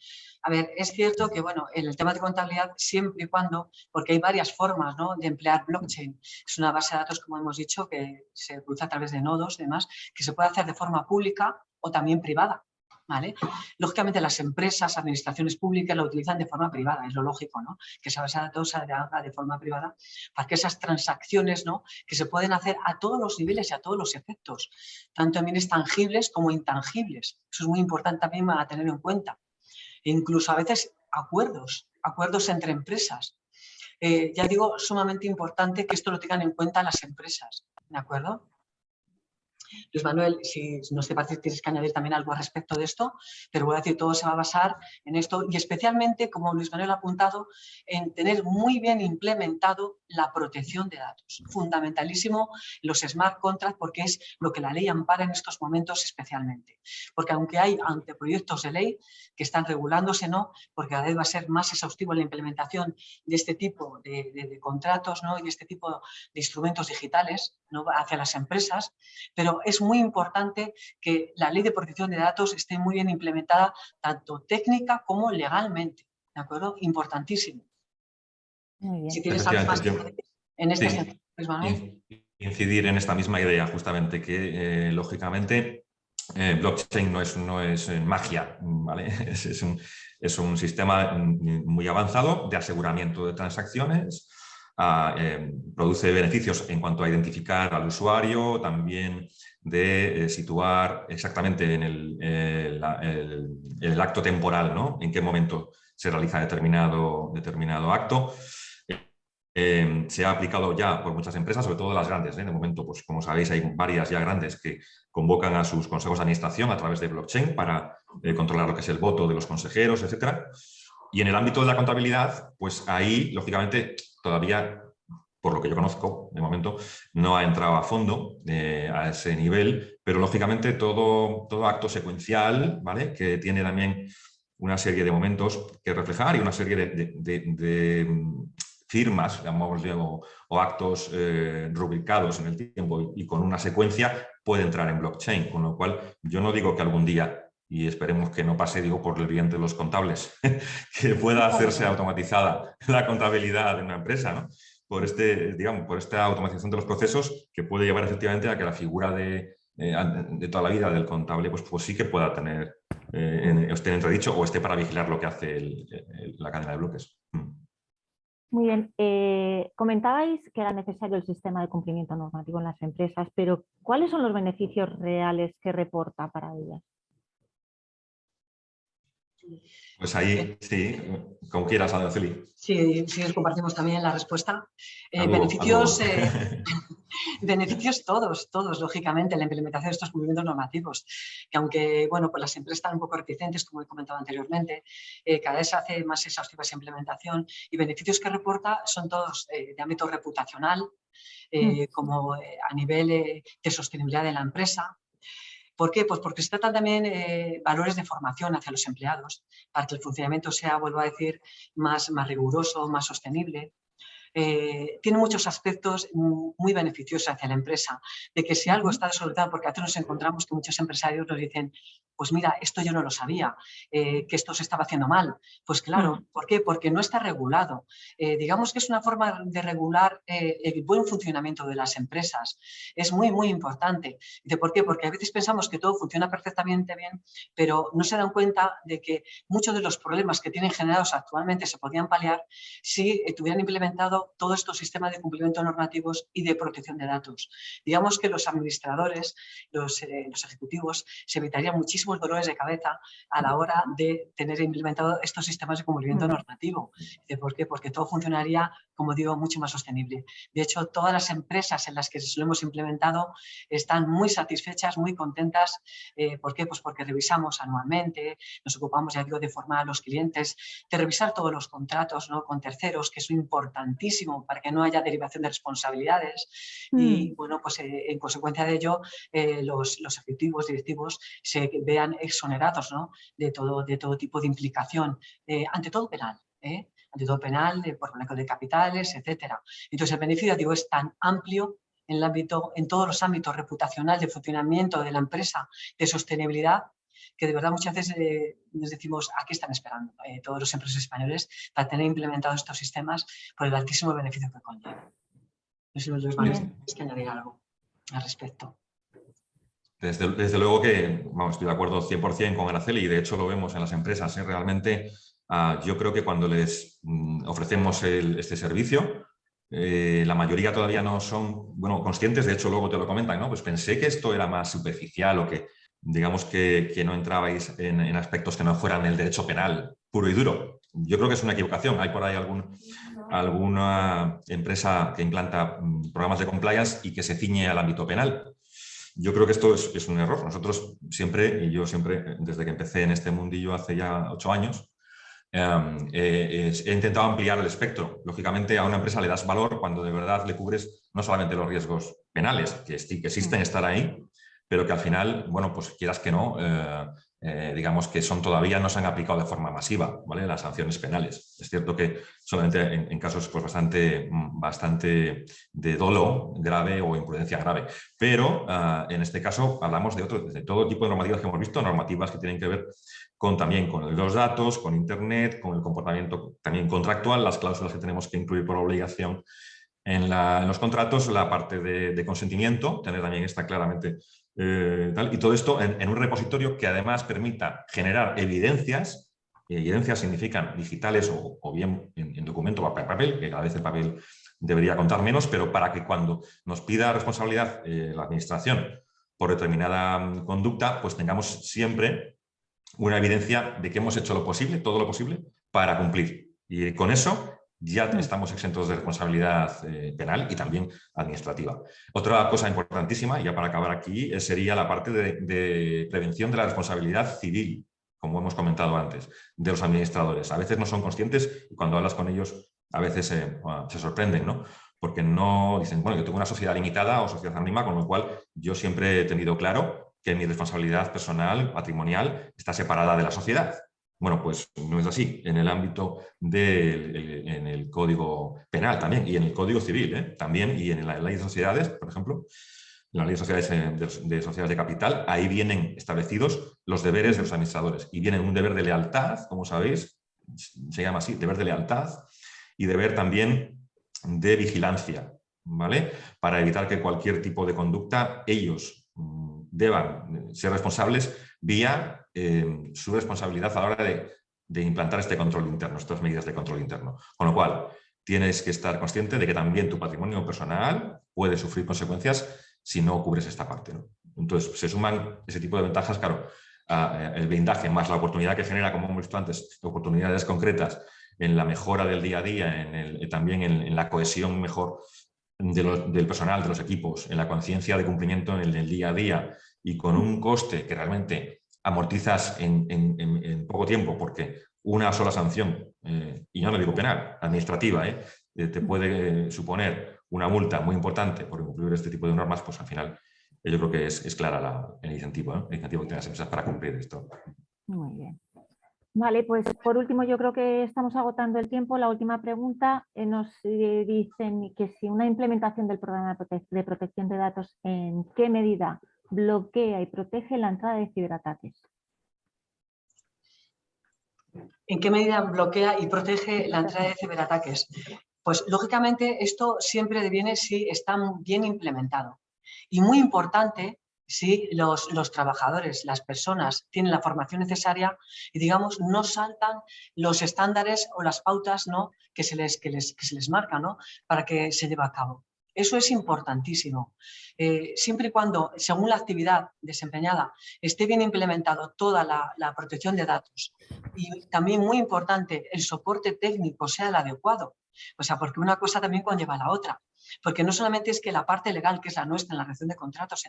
Speaker 2: A ver, es cierto que, bueno, en el tema de contabilidad, siempre y cuando, porque hay varias formas, ¿no? de emplear blockchain. Es una base de datos, como hemos dicho, que se cruza a través de nodos y demás, que se puede hacer de forma pública o también privada. ¿Vale? Lógicamente las empresas, administraciones públicas lo utilizan de forma privada, es lo lógico, ¿no? Que esa base de datos se haga de forma privada para que esas transacciones, ¿no? que se pueden hacer a todos los niveles y a todos los efectos, tanto en bienes tangibles como intangibles. Eso es muy importante también a tener en cuenta. E incluso a veces acuerdos entre empresas. Ya digo, sumamente importante que esto lo tengan en cuenta las empresas, ¿de acuerdo? Luis Manuel, si no te parece, tienes que añadir también algo al respecto de esto, pero voy a decir, todo se va a basar en esto y especialmente, como Luis Manuel ha apuntado, en tener muy bien implementado la protección de datos. Fundamentalísimo los smart contracts porque es lo que la ley ampara en estos momentos especialmente. Porque aunque hay anteproyectos de ley que están regulándose, ¿no? Porque cada vez va a ser más exhaustivo la implementación de este tipo de contratos, ¿no? Y de este tipo de instrumentos digitales, ¿no? Hacia las empresas, pero es muy importante que la ley de protección de datos esté muy bien implementada, tanto técnica como legalmente, ¿de acuerdo? Importantísimo.
Speaker 1: Muy bien.
Speaker 2: Si tienes algo más que decir en este sentido, Luis Manuel.
Speaker 3: Incidir en esta misma idea, justamente, que lógicamente blockchain no es magia, ¿vale? Es un sistema muy avanzado de aseguramiento de transacciones. Produce beneficios en cuanto a identificar al usuario, también de situar exactamente en el acto temporal, ¿no? En qué momento se realiza determinado acto. Se ha aplicado ya por muchas empresas, sobre todo las grandes. De momento, pues como sabéis, hay varias ya grandes que convocan a sus consejos de administración a través de blockchain para controlar lo que es el voto de los consejeros, etcétera. Y en el ámbito de la contabilidad, pues ahí, lógicamente, todavía, por lo que yo conozco, de momento, no ha entrado a fondo a ese nivel, pero lógicamente todo acto secuencial, ¿vale? Que tiene también una serie de momentos que reflejar y una serie de firmas, llamémosle, o actos rubricados en el tiempo y con una secuencia, puede entrar en blockchain, con lo cual yo no digo que algún día, y esperemos que no pase, digo, por el bien de los contables, que pueda hacerse automatizada la contabilidad de una empresa, ¿no? Por esta automatización de los procesos que puede llevar efectivamente a que la figura de toda la vida del contable pues sí que pueda tener esté en entredicho o esté para vigilar lo que hace la cadena de bloques.
Speaker 1: Muy bien. Comentabais que era necesario el sistema de cumplimiento normativo en las empresas, pero ¿cuáles son los beneficios reales que reporta para ellas?
Speaker 3: Pues ahí, sí, como quieras, Araceli.
Speaker 2: Sí, compartimos también la respuesta. Beneficios todos, lógicamente, la implementación de estos cumplimientos normativos, que aunque, bueno, pues las empresas están un poco reticentes, como he comentado anteriormente, cada vez se hace más exhaustiva esa implementación y beneficios que reporta son todos de ámbito reputacional, como a nivel de sostenibilidad de la empresa. ¿Por qué? Pues porque se tratan también valores de formación hacia los empleados para que el funcionamiento sea, vuelvo a decir, más riguroso, más sostenible. Tiene muchos aspectos muy beneficiosos hacia la empresa, de que si algo está desordenado, porque a veces nos encontramos que muchos empresarios nos dicen, pues mira, esto yo no lo sabía, que esto se estaba haciendo mal. Pues claro, ¿por qué? Porque no está regulado. Digamos que es una forma de regular el buen funcionamiento de las empresas. Es muy, muy importante. ¿Por qué? Porque a veces pensamos que todo funciona perfectamente bien, pero no se dan cuenta de que muchos de los problemas que tienen generados actualmente se podrían paliar si tuvieran implementado todos estos sistemas de cumplimiento normativos y de protección de datos. Digamos que los administradores, los ejecutivos, se evitarían muchísimos dolores de cabeza a la hora de tener implementado estos sistemas de cumplimiento normativo. ¿Por qué? Porque todo funcionaría, como digo, mucho más sostenible. De hecho, todas las empresas en las que lo hemos implementado están muy satisfechas, muy contentas. ¿Por qué? Pues porque revisamos anualmente, nos ocupamos, ya digo, de formar a los clientes, de revisar todos los contratos, ¿no?, con terceros, que es importantísimo para que no haya derivación de responsabilidades. Y, bueno, pues en consecuencia de ello, los ejecutivos, directivos, se vean exonerados, ¿no?, de todo tipo de implicación, ante todo penal. Ante todo penal, por blanqueo de capitales, etcétera. Entonces, el beneficio, digo, es tan amplio en todos los ámbitos reputacional, de funcionamiento de la empresa, de sostenibilidad, que de verdad muchas veces nos decimos, ¿a qué están esperando todos los empresarios españoles para tener implementados estos sistemas por el altísimo beneficio que conlleva? No sé si Luis Manuel, tienes que añadir algo al respecto.
Speaker 3: Desde luego que, vamos, estoy de acuerdo 100% con Araceli y de hecho lo vemos en las empresas. Realmente yo creo que cuando les ofrecemos este servicio, la mayoría todavía no son conscientes, de hecho luego te lo comentan, ¿no? Pues pensé que esto era más superficial o que digamos que no entrabais en aspectos que no fueran el derecho penal puro y duro. Yo creo que es una equivocación. Hay por ahí alguna empresa que implanta programas de compliance y que se ciñe al ámbito penal. yo creo que esto es un error. Nosotros siempre, y yo siempre, desde que empecé en este mundillo hace ya 8 años, he intentado ampliar el espectro. Lógicamente, a una empresa le das valor cuando de verdad le cubres no solamente los riesgos penales, que existen, estar ahí, pero que al final, bueno, pues quieras que no, digamos que todavía no se han aplicado de forma masiva, ¿vale? Las sanciones penales. Es cierto que solamente en casos pues, bastante de dolo grave o imprudencia grave, pero en este caso hablamos de todo tipo de normativas que hemos visto, normativas que tienen que ver también con los datos, con Internet, con el comportamiento también contractual, las cláusulas que tenemos que incluir por obligación en los contratos, la parte de consentimiento, tener también esta claramente y todo esto en un repositorio que además permita generar evidencias. Evidencias significan digitales o bien en documento o papel, que cada vez el papel debería contar menos, pero para que cuando nos pida responsabilidad la administración por determinada conducta, pues tengamos siempre una evidencia de que hemos hecho lo posible, todo lo posible, para cumplir. Y con eso ya estamos exentos de responsabilidad penal y también administrativa. Otra cosa importantísima, ya para acabar aquí, sería la parte de prevención de la responsabilidad civil, como hemos comentado antes, de los administradores. A veces no son conscientes y cuando hablas con ellos a veces se sorprenden, ¿no? Porque no dicen, bueno, yo tengo una sociedad limitada o sociedad anónima, con lo cual yo siempre he tenido claro que mi responsabilidad personal, patrimonial, está separada de la sociedad. Bueno, pues no es así. En el ámbito en el Código Penal también, y en el Código Civil también, y en la Ley de Sociedades, por ejemplo, en la Ley de Sociedades de Sociedades de Capital, ahí vienen establecidos los deberes de los administradores. Y vienen un deber de lealtad, como sabéis, se llama así, deber de lealtad, y deber también de vigilancia, ¿vale? Para evitar que cualquier tipo de conducta ellos deban ser responsables vía su responsabilidad a la hora de implantar este control interno, estas medidas de control interno. Con lo cual, tienes que estar consciente de que también tu patrimonio personal puede sufrir consecuencias si no cubres esta parte, ¿no? Entonces, se suman ese tipo de ventajas, claro, el blindaje más la oportunidad que genera, como hemos visto antes, oportunidades concretas en la mejora del día a día, también en la cohesión mejor del personal, de los equipos, en la conciencia de cumplimiento en el día a día y con un coste que realmente amortizas en poco tiempo, porque una sola sanción, y no lo digo penal, administrativa, te puede suponer una multa muy importante por incumplir este tipo de normas, pues al final yo creo que es clara el incentivo que tienen las empresas para cumplir esto.
Speaker 1: Muy bien. Vale, pues por último yo creo que estamos agotando el tiempo. La última pregunta nos dicen que si una implementación del programa de protección de datos, ¿en qué medida bloquea y protege la entrada de ciberataques?
Speaker 2: ¿En qué medida bloquea y protege la entrada de ciberataques? Pues lógicamente esto siempre deviene si está bien implementado. Y muy importante si los trabajadores, las personas, tienen la formación necesaria y, digamos, no saltan los estándares o las pautas, ¿no?, que se les marca, ¿no?, para que se lleve a cabo. Eso es importantísimo. Siempre y cuando, según la actividad desempeñada, esté bien implementado toda la protección de datos y también, muy importante, el soporte técnico sea el adecuado. O sea, porque una cosa también conlleva a la otra. Porque no solamente es que la parte legal, que es la nuestra en la relación de contratos,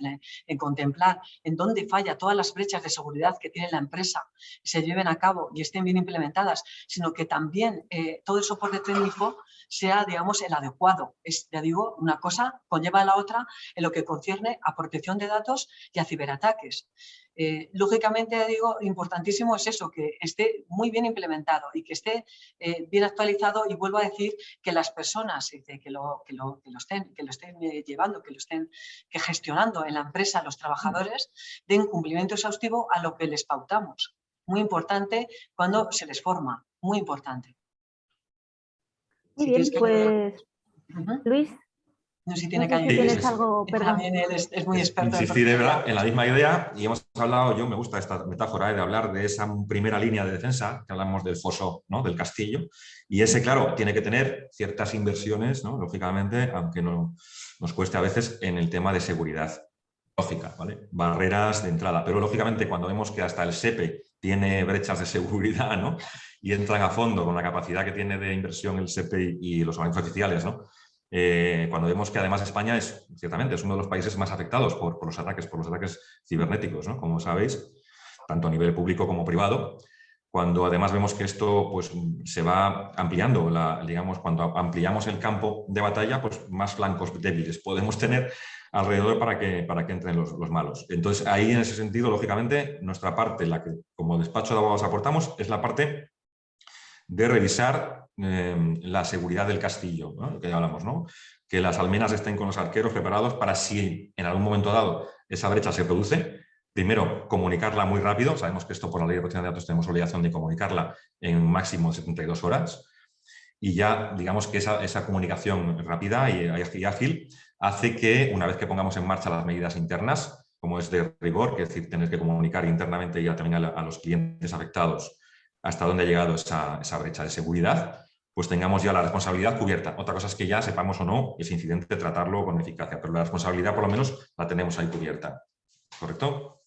Speaker 2: en contemplar en dónde falla todas las brechas de seguridad que tiene la empresa, se lleven a cabo y estén bien implementadas, sino que también todo el soporte técnico sea, digamos, el adecuado. Ya digo, una cosa conlleva a la otra en lo que concierne a protección de datos y a ciberataques. Lógicamente, digo, importantísimo es eso, que esté muy bien implementado y que esté bien actualizado, y vuelvo a decir que las personas que lo estén llevando, que lo estén gestionando en la empresa, los trabajadores, den cumplimiento exhaustivo a lo que les pautamos. Muy importante cuando se les forma, muy importante.
Speaker 1: Muy bien, pues Luis,
Speaker 2: no sé si tiene
Speaker 1: no sé si tienes algo, perdón.
Speaker 2: También él es muy experto.
Speaker 3: Insistir en la misma idea, y hemos hablado, me gusta esta metáfora de hablar de esa primera línea de defensa, que hablamos del foso, ¿no?, del castillo, y ese, claro, tiene que tener ciertas inversiones, ¿no?, lógicamente, aunque no nos cueste a veces, en el tema de seguridad lógica, ¿vale? Barreras de entrada, pero lógicamente cuando vemos que hasta el SEPE tiene brechas de seguridad, ¿no?, y entran a fondo con la capacidad que tiene de inversión el SEPE y los organismos oficiales, ¿no?, cuando vemos que además España ciertamente es uno de los países más afectados por los ataques cibernéticos, ¿no? Como sabéis, tanto a nivel público como privado. Cuando además vemos que esto pues, se va ampliando, digamos, cuando ampliamos el campo de batalla, pues más flancos débiles podemos tener alrededor para que entren los malos. Entonces, ahí en ese sentido, lógicamente, nuestra parte, la que como despacho de abogados aportamos, es la parte de revisar la seguridad del castillo, ¿no? Lo que ya hablamos, ¿no? Que las almenas estén con los arqueros preparados para si en algún momento dado esa brecha se produce, primero, comunicarla muy rápido. Sabemos que esto por la ley de protección de datos tenemos obligación de comunicarla en un máximo de 72 horas. Y ya, digamos que esa comunicación rápida y ágil hace que, una vez que pongamos en marcha las medidas internas, como es de rigor, que es decir, tener que comunicar internamente ya también a los clientes afectados hasta dónde ha llegado esa brecha de seguridad, pues tengamos ya la responsabilidad cubierta. Otra cosa es que ya sepamos o no ese incidente tratarlo con eficacia, pero la responsabilidad por lo menos la tenemos ahí cubierta. ¿Correcto?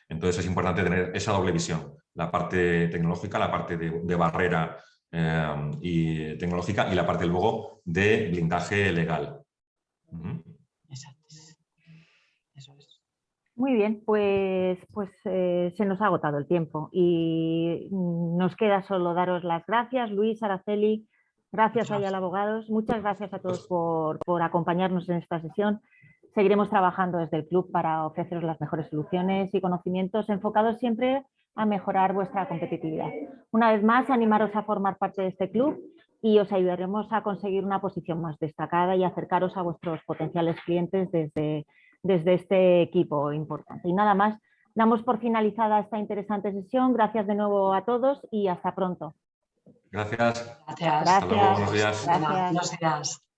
Speaker 3: Entonces es importante tener esa doble visión, la parte tecnológica, la parte de barrera y tecnológica y la parte luego de blindaje legal.
Speaker 2: Exacto. Eso es.
Speaker 1: Muy bien, pues se nos ha agotado el tiempo y nos queda solo daros las gracias, Luis, Araceli, gracias a Ayala Abogados, muchas gracias a todos por acompañarnos en esta sesión. Seguiremos trabajando desde el club para ofreceros las mejores soluciones y conocimientos enfocados siempre a mejorar vuestra competitividad. Una vez más, animaros a formar parte de este club y os ayudaremos a conseguir una posición más destacada y acercaros a vuestros potenciales clientes desde este equipo importante. Y nada más, damos por finalizada esta interesante sesión. Gracias de nuevo a todos y hasta pronto.
Speaker 3: Gracias.
Speaker 2: Gracias.
Speaker 3: Hasta luego, buenos días.
Speaker 1: Gracias.
Speaker 2: Buenos días.